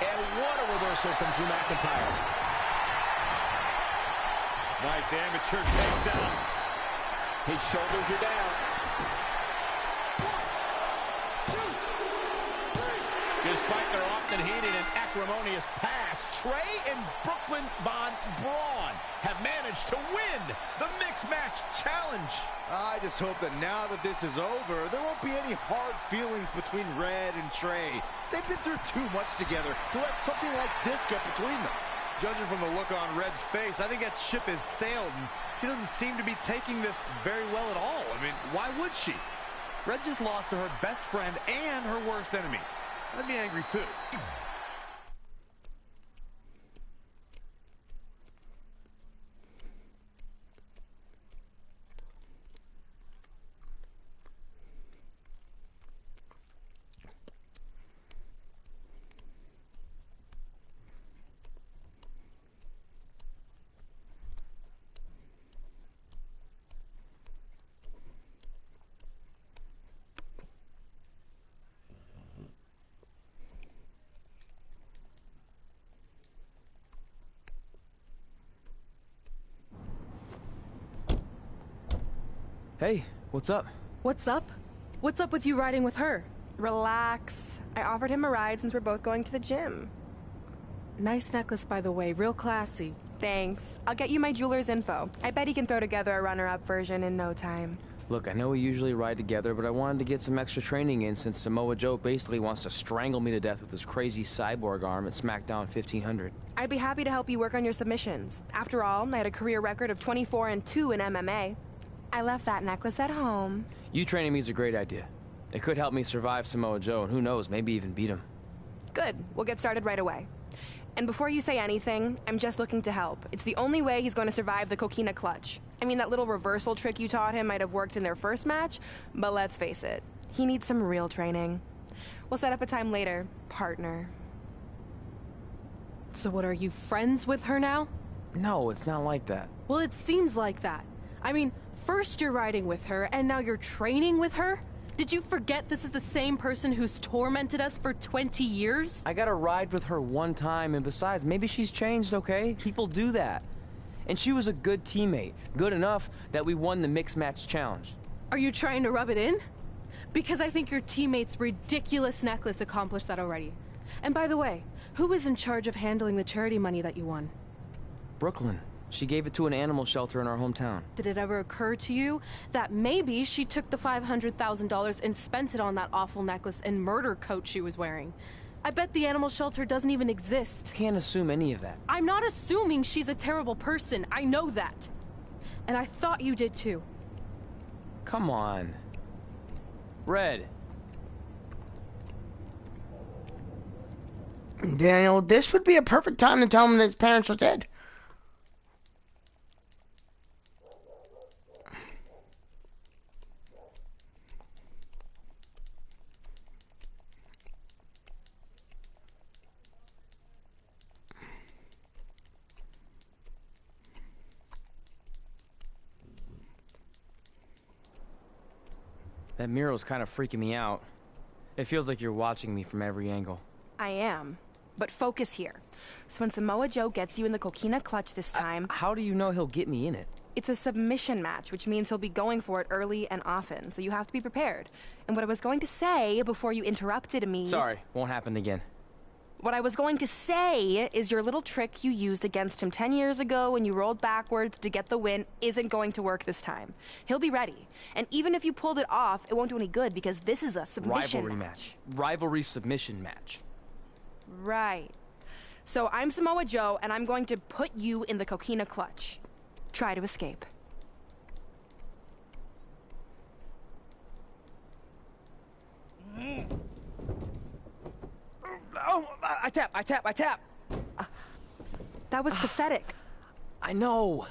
And what a reversal from Drew McIntyre. Nice amateur takedown. His shoulders are down. 1, 2, 3. Despite their often heated and acrimonious past, Trey and Brooklyn Von Braun have managed to win the Mixed Match Challenge. I just hope that now that this is over, there won't be any hard feelings between Red and Trey. They've been through too much together to let something like this get between them. Judging from the look on Red's face, I think that ship has sailed, and she doesn't seem to be taking this very well at all. I mean, why would she? Red just lost to her best friend and her worst enemy. I'd be angry too. Hey, what's up? What's up? What's up with you riding with her? Relax. I offered him a ride since we're both going to the gym. Nice necklace, by the way. Real classy. Thanks. I'll get you my jeweler's info. I bet he can throw together a runner-up version in no time. Look, I know we usually ride together, but I wanted to get some extra training in since Samoa Joe basically wants to strangle me to death with his crazy cyborg arm at SmackDown 1500. I'd be happy to help you work on your submissions. After all, I had a career record of 24-2 in MMA. I left that necklace at home. You training me is a great idea. It could help me survive Samoa Joe, and who knows, maybe even beat him. Good. We'll get started right away. And before you say anything, I'm just looking to help. It's the only way he's going to survive the coquina clutch. I mean, that little reversal trick you taught him might have worked in their first match, but let's face it, he needs some real training. We'll set up a time later, partner. So what, are you friends with her now? No, it's not like that. Well, it seems like that. I mean, first you're riding with her, and now you're training with her? Did you forget this is the same person who's tormented us for 20 years? I got to ride with her one time, and besides, maybe she's changed, okay? People do that. And she was a good teammate. Good enough that we won the Mixed Match Challenge. Are you trying to rub it in? Because I think your teammate's ridiculous necklace accomplished that already. And by the way, who was in charge of handling the charity money that you won? Brooklyn. She gave it to an animal shelter in our hometown. Did it ever occur to you that maybe she took the $500,000 and spent it on that awful necklace and murder coat she was wearing? I bet the animal shelter doesn't even exist. Can't assume any of that. I'm not assuming she's a terrible person. I know that. And I thought you did too. Come on. Red. Daniel, this would be a perfect time to tell him that his parents are dead. That mural's kind of freaking me out. It feels like you're watching me from every angle. I am. But focus here. So when Samoa Joe gets you in the coquina clutch this time... How do you know he'll get me in it? It's a submission match, which means he'll be going for it early and often, so you have to be prepared. And what I was going to say before you interrupted me... Sorry, won't happen again. What I was going to say is your little trick you used against him 10 years ago when you rolled backwards to get the win isn't going to work this time. He'll be ready. And even if you pulled it off, it won't do any good because this is a submission Rivalry match. Rivalry submission match. Right. So I'm Samoa Joe, and I'm going to put you in the coquina clutch. Try to escape. Oh, I tap. That was pathetic. I know.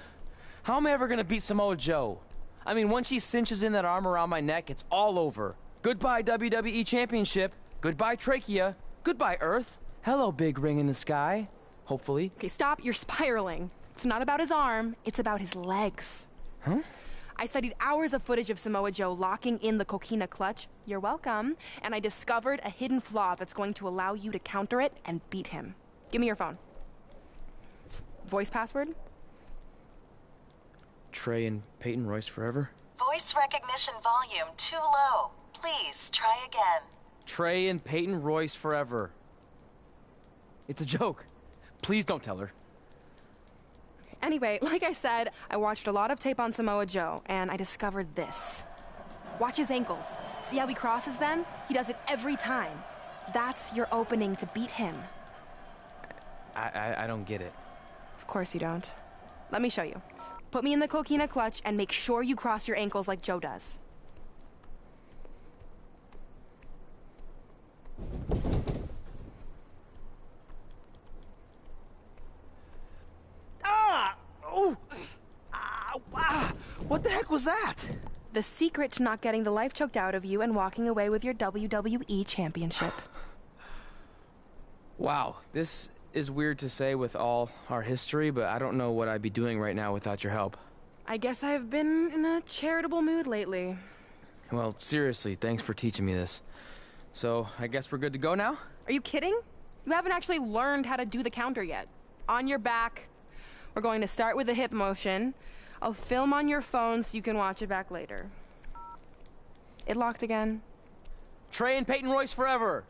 How am I ever gonna beat Samoa Joe? I mean, once she cinches in that arm around my neck, it's all over. Goodbye, WWE Championship. Goodbye, Trachea. Goodbye, Earth. Hello, big ring in the sky. Hopefully. Okay, stop. You're spiraling. It's not about his arm. It's about his legs. Huh? I studied hours of footage of Samoa Joe locking in the coquina clutch. You're welcome. And I discovered a hidden flaw that's going to allow you to counter it and beat him. Give me your phone. Voice password? Trey and Peyton Royce forever? Voice recognition volume too low. Please try again. Trey and Peyton Royce forever. It's a joke. Please don't tell her. Anyway, like I said, I watched a lot of tape on Samoa Joe, and I discovered this. Watch his ankles. See how he crosses them? He does it every time. That's your opening to beat him. I don't get it. Of course you don't. Let me show you. Put me in the coquina clutch and make sure you cross your ankles like Joe does. What the heck was that? The secret to not getting the life choked out of you and walking away with your WWE championship. Wow, this is weird to say with all our history, but I don't know what I'd be doing right now without your help. I guess I've been in a charitable mood lately. Well, seriously, thanks for teaching me this. So, I guess we're good to go now? Are you kidding? You haven't actually learned how to do the counter yet. On your back. We're going to start with a hip motion. I'll film on your phone so you can watch it back later. It locked again. Trey and Peyton Royce forever!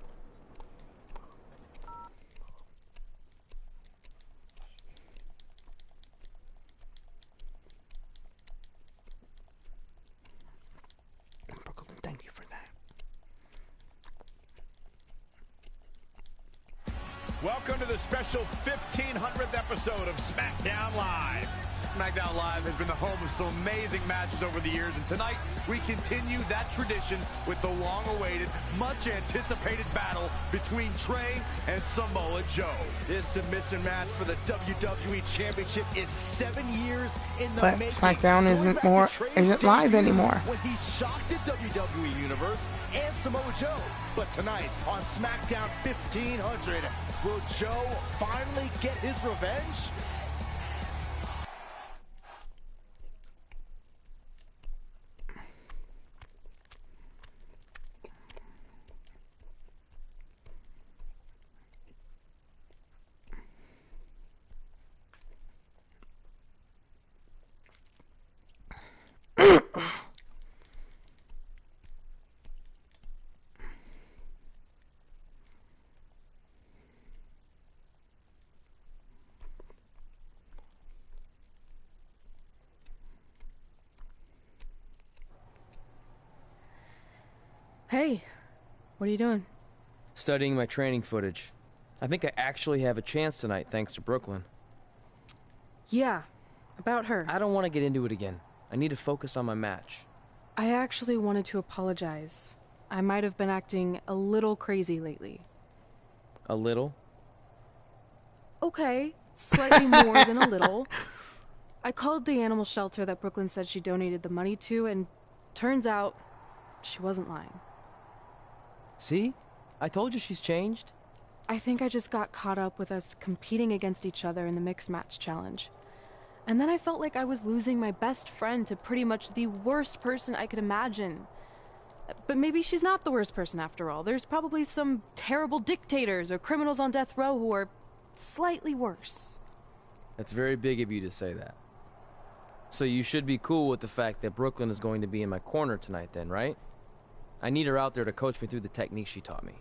Thank you for that. Welcome to the special 1500th episode of SmackDown Live. SmackDown Live has been the home of some amazing matches over the years, and tonight we continue that tradition with the long-awaited, much-anticipated battle between Trey and Samoa Joe. This submission match for the WWE Championship is 7 years in the But making. SmackDown isn't live anymore. When he shocked the WWE Universe and Samoa Joe. But tonight on SmackDown 1500, will Joe finally get his revenge? Hey, what are you doing? Studying my training footage. I think I actually have a chance tonight thanks to Brooklyn. Yeah, about her. I don't want to get into it again. I need to focus on my match. I actually wanted to apologize. I might have been acting a little crazy lately. A little? Okay, slightly more than a little. I called the animal shelter that Brooklyn said she donated the money to, and turns out she wasn't lying. See? I told you she's changed. I think I just got caught up with us competing against each other in the mixed match challenge. And then I felt like I was losing my best friend to pretty much the worst person I could imagine. But maybe she's not the worst person after all. There's probably some terrible dictators or criminals on death row who are slightly worse. That's very big of you to say that. So you should be cool with the fact that Brooklyn is going to be in my corner tonight then, right? I need her out there to coach me through the technique she taught me.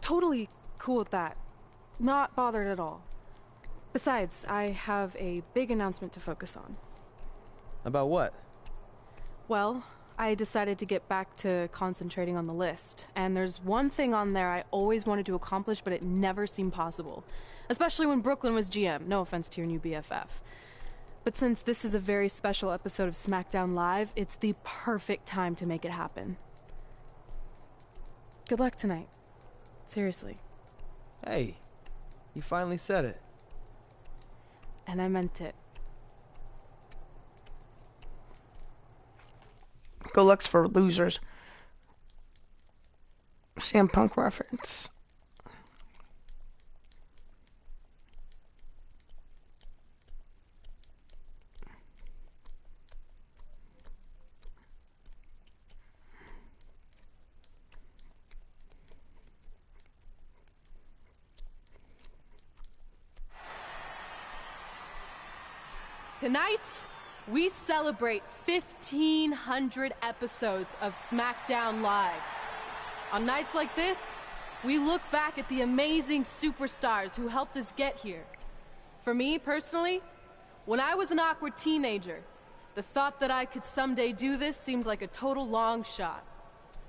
Totally cool with that. Not bothered at all. Besides, I have a big announcement to focus on. About what? Well, I decided to get back to concentrating on the list, and there's one thing on there I always wanted to accomplish, but it never seemed possible. Especially when Brooklyn was GM, no offense to your new BFF. But since this is a very special episode of SmackDown Live, it's the perfect time to make it happen. Good luck tonight. Seriously. Hey, you finally said it. And I meant it. Good luck's for losers. CM Punk reference. Tonight, we celebrate 1,500 episodes of SmackDown Live. On nights like this, we look back at the amazing superstars who helped us get here. For me, personally, when I was an awkward teenager, the thought that I could someday do this seemed like a total long shot.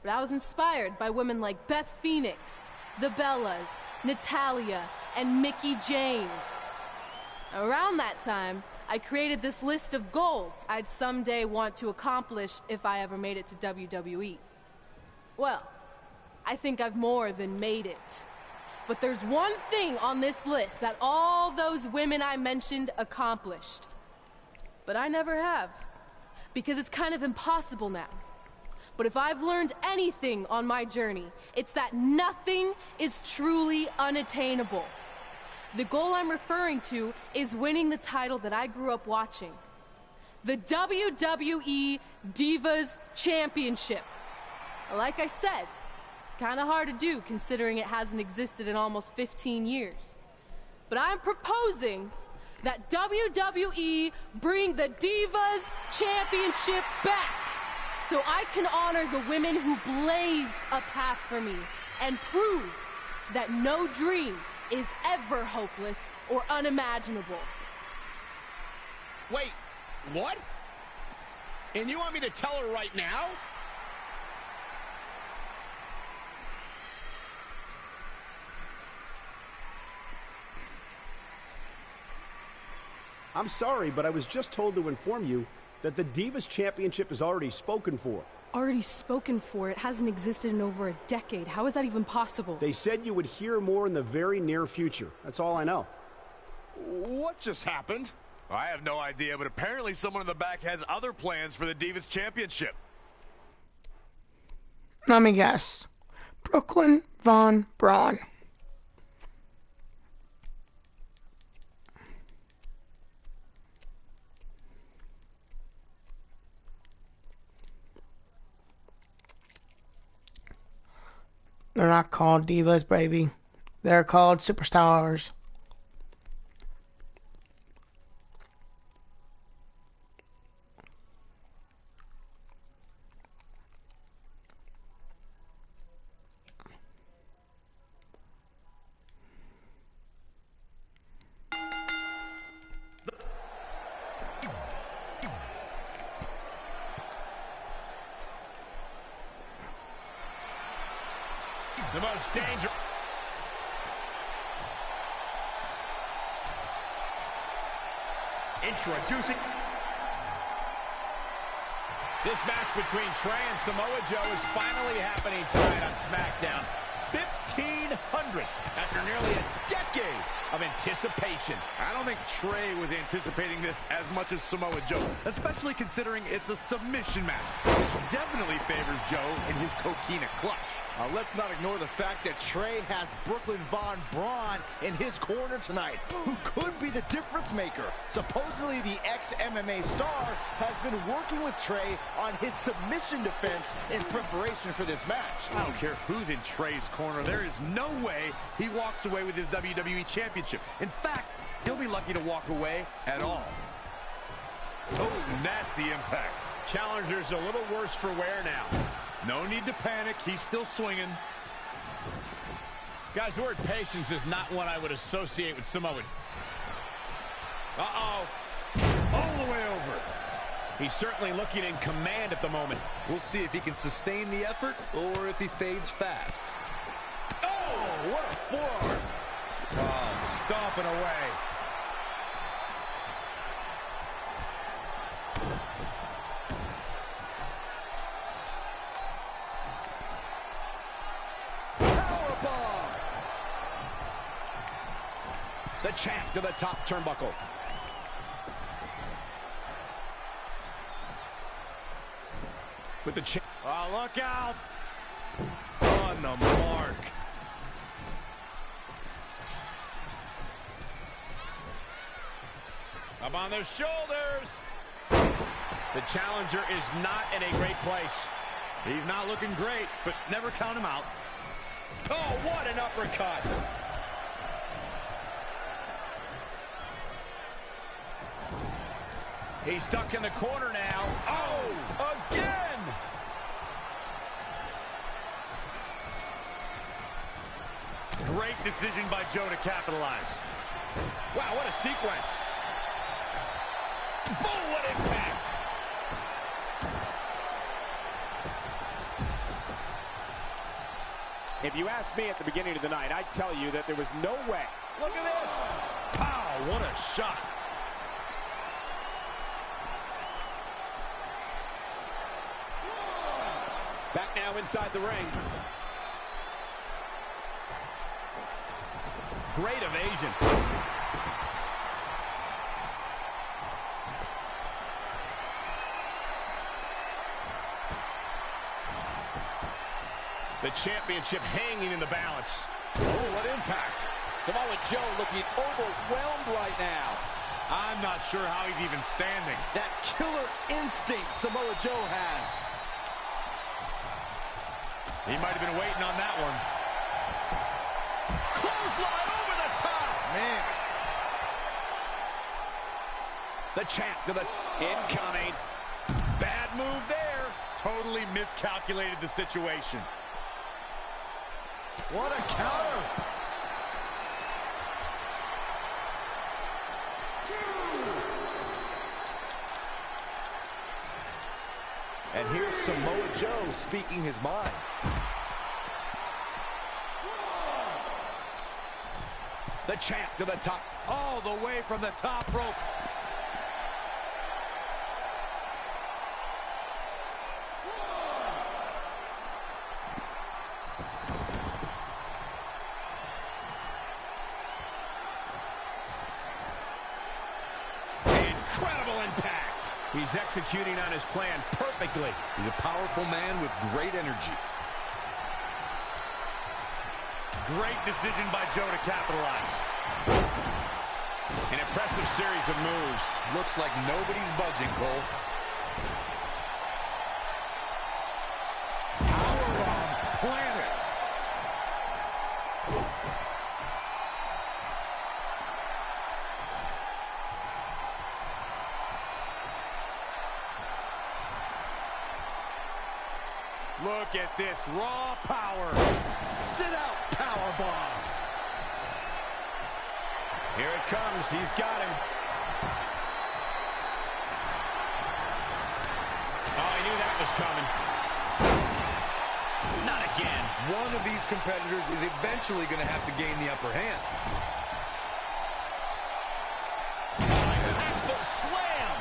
But I was inspired by women like Beth Phoenix, the Bellas, Natalia, and Mickie James. Around that time, I created this list of goals I'd someday want to accomplish if I ever made it to WWE. Well, I think I've more than made it. But there's one thing on this list that all those women I mentioned accomplished. But I never have, because it's kind of impossible now. But if I've learned anything on my journey, it's that nothing is truly unattainable. The goal I'm referring to is winning the title that I grew up watching. The WWE Divas Championship. Like I said, kind of hard to do considering it hasn't existed in almost 15 years. But I'm proposing that WWE bring the Divas Championship back so I can honor the women who blazed a path for me and prove that no dream is ever hopeless or unimaginable. Wait, what? And you want me to tell her right now? I'm sorry, but I was just told to inform you that the Divas Championship is already spoken for. Already spoken for? It hasn't existed in over a decade. How is that even possible? They said you would hear more in the very near future. That's all I know. What just happened? I have no idea, but apparently someone in the back has other plans for the Divas Championship. Let me guess. Brooklyn Von Braun. They're not called divas, baby. They're called superstars. The most dangerous. Introducing. This match between Trey and Samoa Joe is finally happening tonight on SmackDown. 1,500 after nearly a decade of anticipation. I don't think Trey was anticipating this as much as Samoa Joe, especially considering it's a submission match, which definitely favors Joe in his coquina clutch. Let's not ignore the fact that Trey has Brooklyn Von Braun in his corner tonight, who could be the difference maker. Supposedly, the ex-MMA star has been working with Trey on his submission defense in preparation for this match. I don't care who's in Trey's corner. There is no way he walks away with his WWE Championship. In fact, he'll be lucky to walk away at all. Oh, nasty impact. Challenger's a little worse for wear now. No need to panic. He's still swinging. Guys, the word patience is not one I would associate with Samoa. Uh-oh. All the way over. He's certainly looking in command at the moment. We'll see if he can sustain the effort or if he fades fast. Oh, what a forearm. Oh, stomping away. Powerbomb. The champ to the top turnbuckle. With the champ. Oh, look out. On the mark. Up on their shoulders. The challenger is not in a great place. He's not looking great, but never count him out. Oh, what an uppercut. He's stuck in the corner now. Oh, again. Great decision by Joe to capitalize. Wow, what a sequence. Boom, what impact. If you asked me at the beginning of the night, I'd tell you that there was no way. Look at this. Pow, what a shot. Back now inside the ring. Great evasion. The championship hanging in the balance. Oh, what impact. Samoa Joe looking overwhelmed right now. I'm not sure how he's even standing. That killer instinct Samoa Joe has. He might have been waiting on that one. Clothesline over the top. Man. The champ to the incoming. Bad move there. Totally miscalculated the situation. What a counter. And here's Samoa Joe speaking his mind. The champ to the top. All the way from the top rope. Incredible impact. He's executing on his plan perfectly. He's a powerful man with great energy. Great decision by Joe to capitalize. An impressive series of moves. Looks like nobody's budging, Cole. Powerbomb planted. Look at this raw power. Sit out powerbomb. Here it comes. He's got him. Oh, I knew that was coming. Not again. One of these competitors is eventually going to have to gain the upper hand. Impactful slam.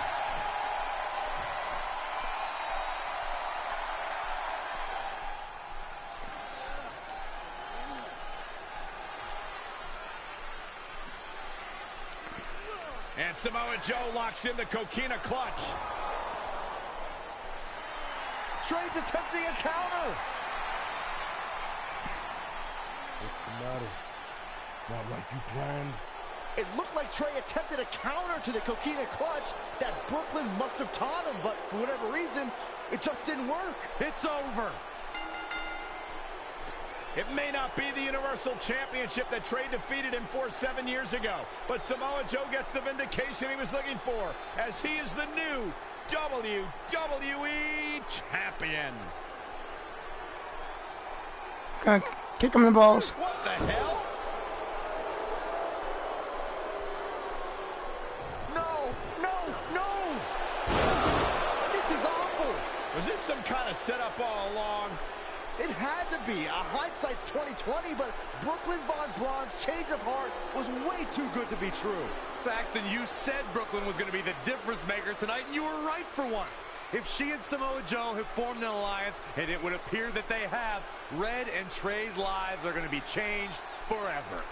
And Samoa Joe locks in the coquina clutch. Trey's attempting a counter. What's the matter? Not like you planned? It looked like Trey attempted a counter to the coquina clutch that Brooklyn must have taught him, but for whatever reason, it just didn't work. It's over. It may not be the Universal Championship that Trey defeated him for 7 years ago, but Samoa Joe gets the vindication he was looking for, as he is the new WWE Champion. Gonna kick him in the balls. What the hell? This is awful. Was this some kind of setup all along? It had to be. Hindsight's 2020, but Brooklyn Von Braun's change of heart was way too good to be true. Saxton, you said Brooklyn was going to be the difference maker tonight, and you were right for once. If she and Samoa Joe have formed an alliance, and it would appear that they have, Red and Trey's lives are going to be changed forever.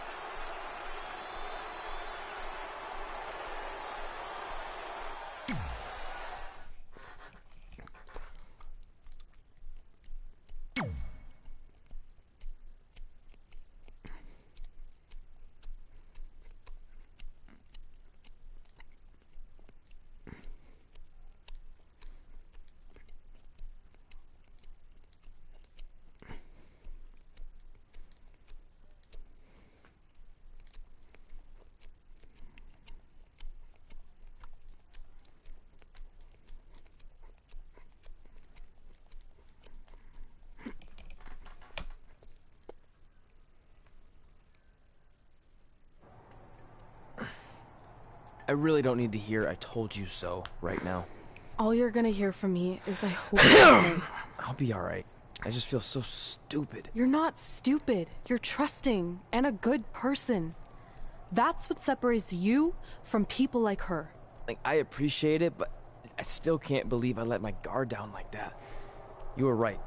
I really don't need to hear "I told you so" right now. All you're gonna hear from me is I hope you're okay. I'll be alright. I just feel so stupid. You're not stupid. You're trusting and a good person. That's what separates you from people like her. Like, I appreciate it, but I still can't believe I let my guard down like that. You were right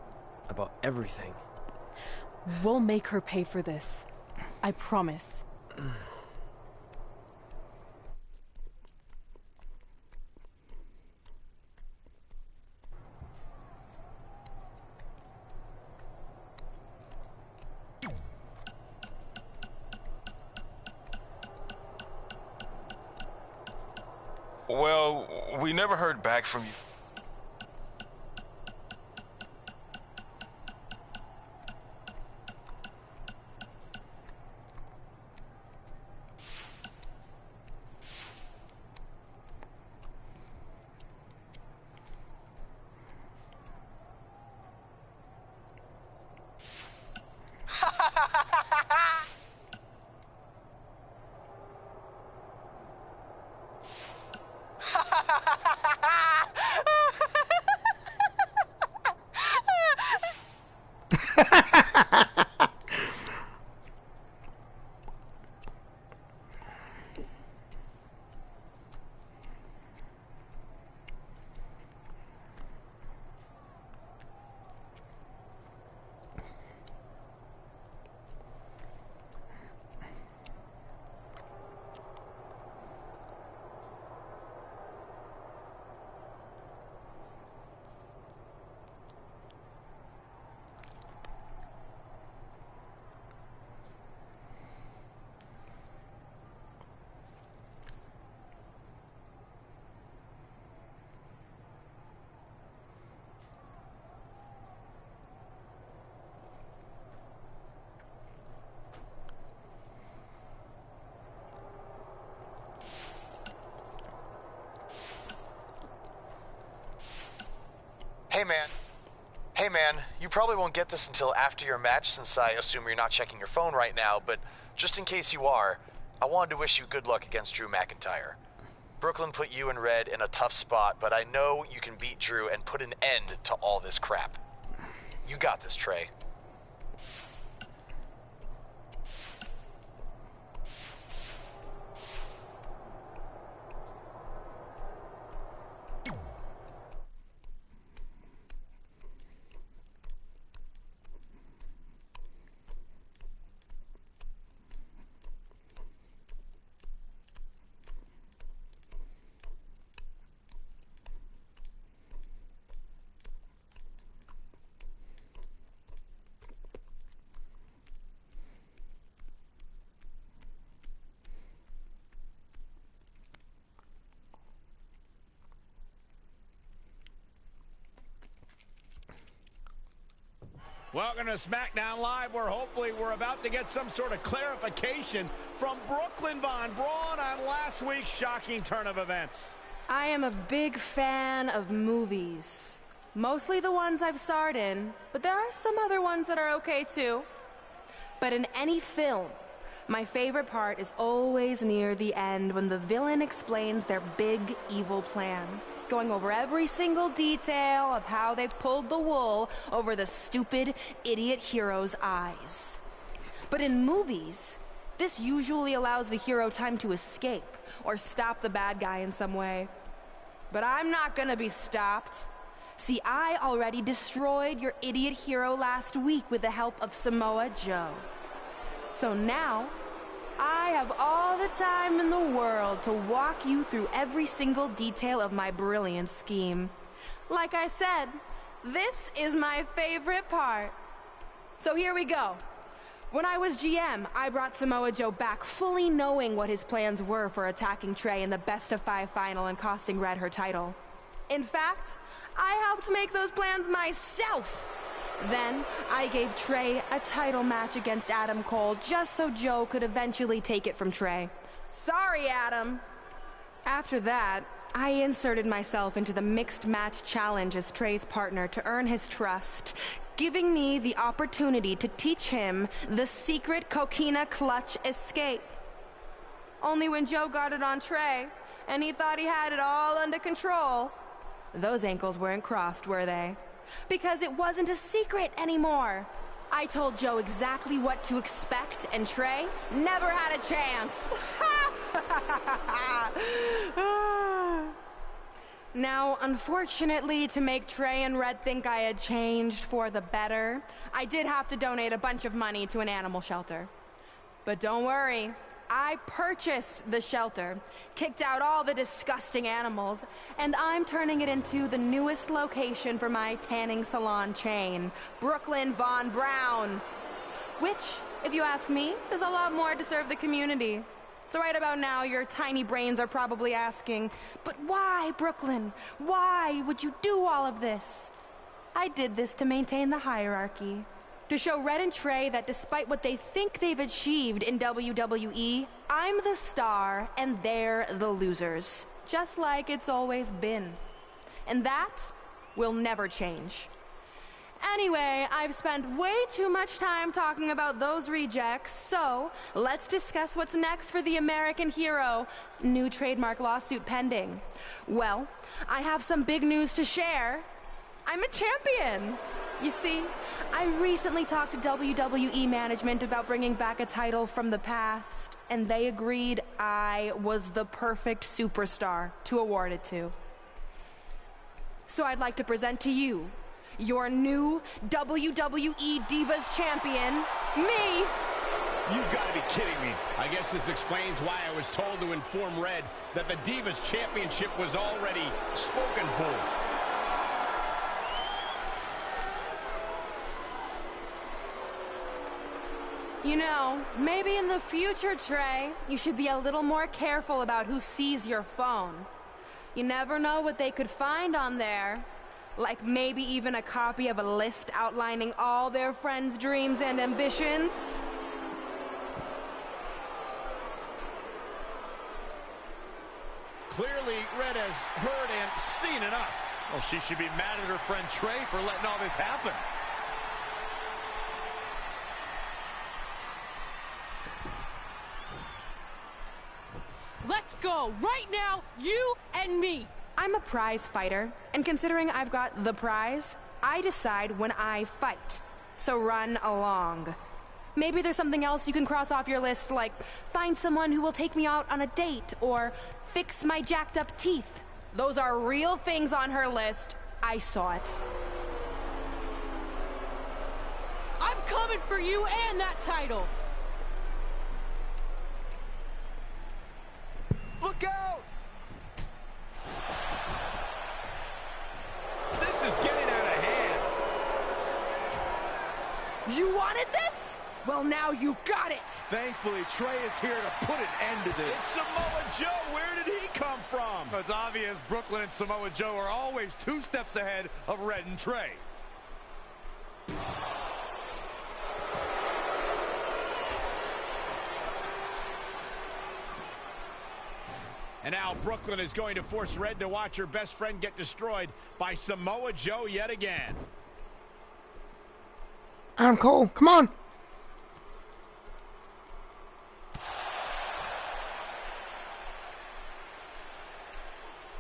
about everything. We'll make her pay for this. I promise. Well, we never heard back from you. Hey man, you probably won't get this until after your match since I assume you're not checking your phone right now, but just in case you are, I wanted to wish you good luck against Drew McIntyre. Brooklyn put you and Red in a tough spot, but I know you can beat Drew and put an end to all this crap. You got this, Trey. Welcome to SmackDown Live, where hopefully we're about to get some sort of clarification from Brooklyn Von Braun on last week's shocking turn of events. I am a big fan of movies. Mostly the ones I've starred in, but there are some other ones that are okay too. But in any film, my favorite part is always near the end when the villain explains their big evil plan, going over every single detail of how they pulled the wool over the stupid idiot hero's eyes. But in movies, this usually allows the hero time to escape or stop the bad guy in some way. But I'm not gonna be stopped. See, I already destroyed your idiot hero last week with the help of Samoa Joe. So now, I have all the time in the world to walk you through every single detail of my brilliant scheme. Like I said, this is my favorite part. So here we go. When I was GM, I brought Samoa Joe back fully knowing what his plans were for attacking Trey in the best-of-5 final and costing Red her title. In fact, I helped make those plans myself. Then, I gave Trey a title match against Adam Cole just so Joe could eventually take it from Trey. Sorry, Adam. After that, I inserted myself into the mixed match challenge as Trey's partner to earn his trust, giving me the opportunity to teach him the secret coquina clutch escape. Only when Joe got it on Trey, and he thought he had it all under control, those ankles weren't crossed, were they? Because it wasn't a secret anymore. I told Joe exactly what to expect, and Trey never had a chance. Now, unfortunately, to make Trey and Red think I had changed for the better, I did have to donate a bunch of money to an animal shelter. But don't worry, I purchased the shelter, kicked out all the disgusting animals, and I'm turning it into the newest location for my tanning salon chain, Brooklyn Von Braun. Which, if you ask me, is a lot more to serve the community. So right about now, your tiny brains are probably asking, but why, Brooklyn? Why would you do all of this? I did this to maintain the hierarchy. To show Red and Trey that despite what they think they've achieved in WWE, I'm the star and they're the losers. Just like it's always been. And that will never change. Anyway, I've spent way too much time talking about those rejects, so let's discuss what's next for the American hero. New trademark lawsuit pending. Well, I have some big news to share. I'm a champion. You see, I recently talked to WWE management about bringing back a title from the past, and they agreed I was the perfect superstar to award it to. So I'd like to present to you your new WWE Divas Champion, me. You've got to be kidding me. I guess this explains why I was told to inform Red that the Divas Championship was already spoken for. You know, maybe in the future, Trey, you should be a little more careful about who sees your phone. You never know what they could find on there. Like maybe even a copy of a list outlining all their friends' dreams and ambitions. Clearly, Red has heard and seen enough. Well, she should be mad at her friend Trey for letting all this happen. Let's go right now, you and me. I'm a prize fighter, and considering I've got the prize, I decide when I fight. So run along. Maybe there's something else you can cross off your list, like find someone who will take me out on a date, or fix my jacked up teeth. Those are real things on her list. I saw it. I'm coming for you and that title. Look out! This is getting out of hand. You wanted this? Well, now you got it! Thankfully, Trey is here to put an end to this. It's Samoa Joe. Where did he come from? It's obvious Brooklyn and Samoa Joe are always 2 steps ahead of Red and Trey. And now Brooklyn is going to force Red to watch her best friend get destroyed by Samoa Joe yet again. Adam Cole, come on.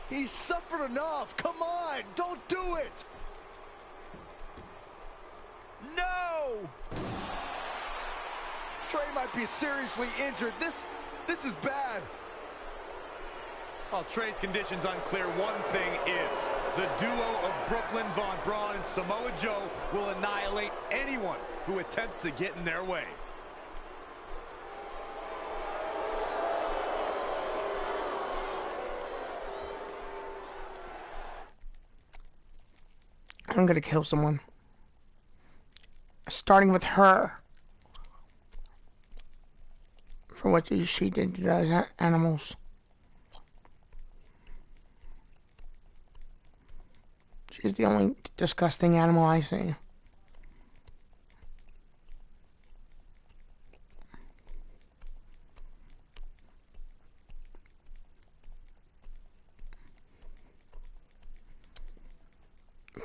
He's suffered enough. Come on, don't do it. No! Trey might be seriously injured. This is bad. While Trey's condition's unclear, one thing is the duo of Brooklyn, Von Braun, and Samoa Joe will annihilate anyone who attempts to get in their way. I'm gonna kill someone. Starting with her. For what she did to those animals. She's the only disgusting animal I see.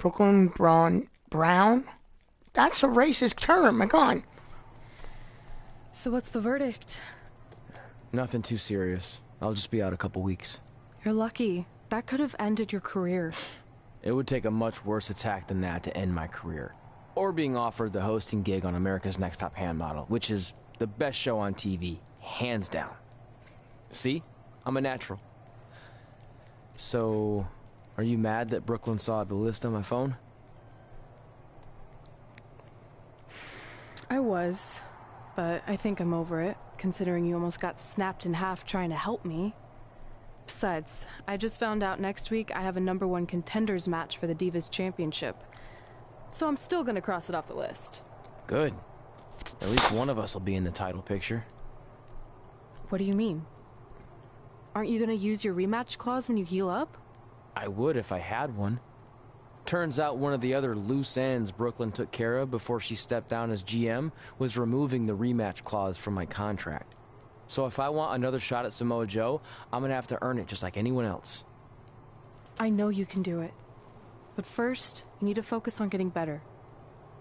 Brooklyn Brown? That's a racist term, my God. So what's the verdict? Nothing too serious. I'll just be out a couple weeks. You're lucky. That could have ended your career. It would take a much worse attack than that to end my career. Or being offered the hosting gig on America's Next Top Hand Model, which is the best show on TV, hands down. See? I'm a natural. So, are you mad that Brooklyn saw the list on my phone? I was, but I think I'm over it, considering you almost got snapped in half trying to help me. Besides, I just found out next week I have a #1 contenders match for the Divas Championship. So I'm still gonna cross it off the list. Good. At least one of us will be in the title picture. What do you mean? Aren't you gonna use your rematch clause when you heal up? I would if I had one. Turns out one of the other loose ends Brooklyn took care of before she stepped down as GM was removing the rematch clause from my contract. So if I want another shot at Samoa Joe, I'm gonna have to earn it just like anyone else. I know you can do it. But first, you need to focus on getting better.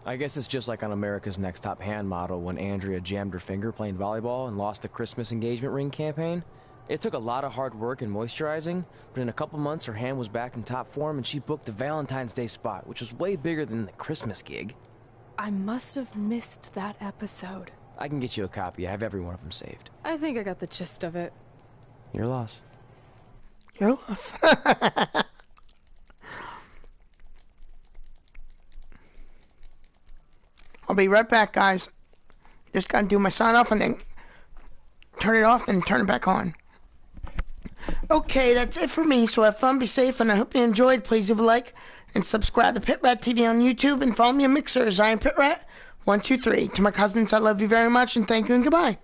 I guess it's just like on America's Next Top Hand Model when Andrea jammed her finger playing volleyball and lost the Christmas engagement ring campaign. It took a lot of hard work and moisturizing, but in a couple months her hand was back in top form and she booked the Valentine's Day spot, which was way bigger than the Christmas gig. I must have missed that episode. I can get you a copy. I have every one of them saved. I think I got the gist of it. Your loss. Your loss. I'll be right back, guys. Just gotta do my sign off and then turn it off and turn it back on. Okay, that's it for me. So have fun, be safe, and I hope you enjoyed. Please leave a like and subscribe to Pit Rat TV on YouTube and follow me on Mixer, Zion Pit Rat 123. To my cousins, I love you very much and thank you and goodbye.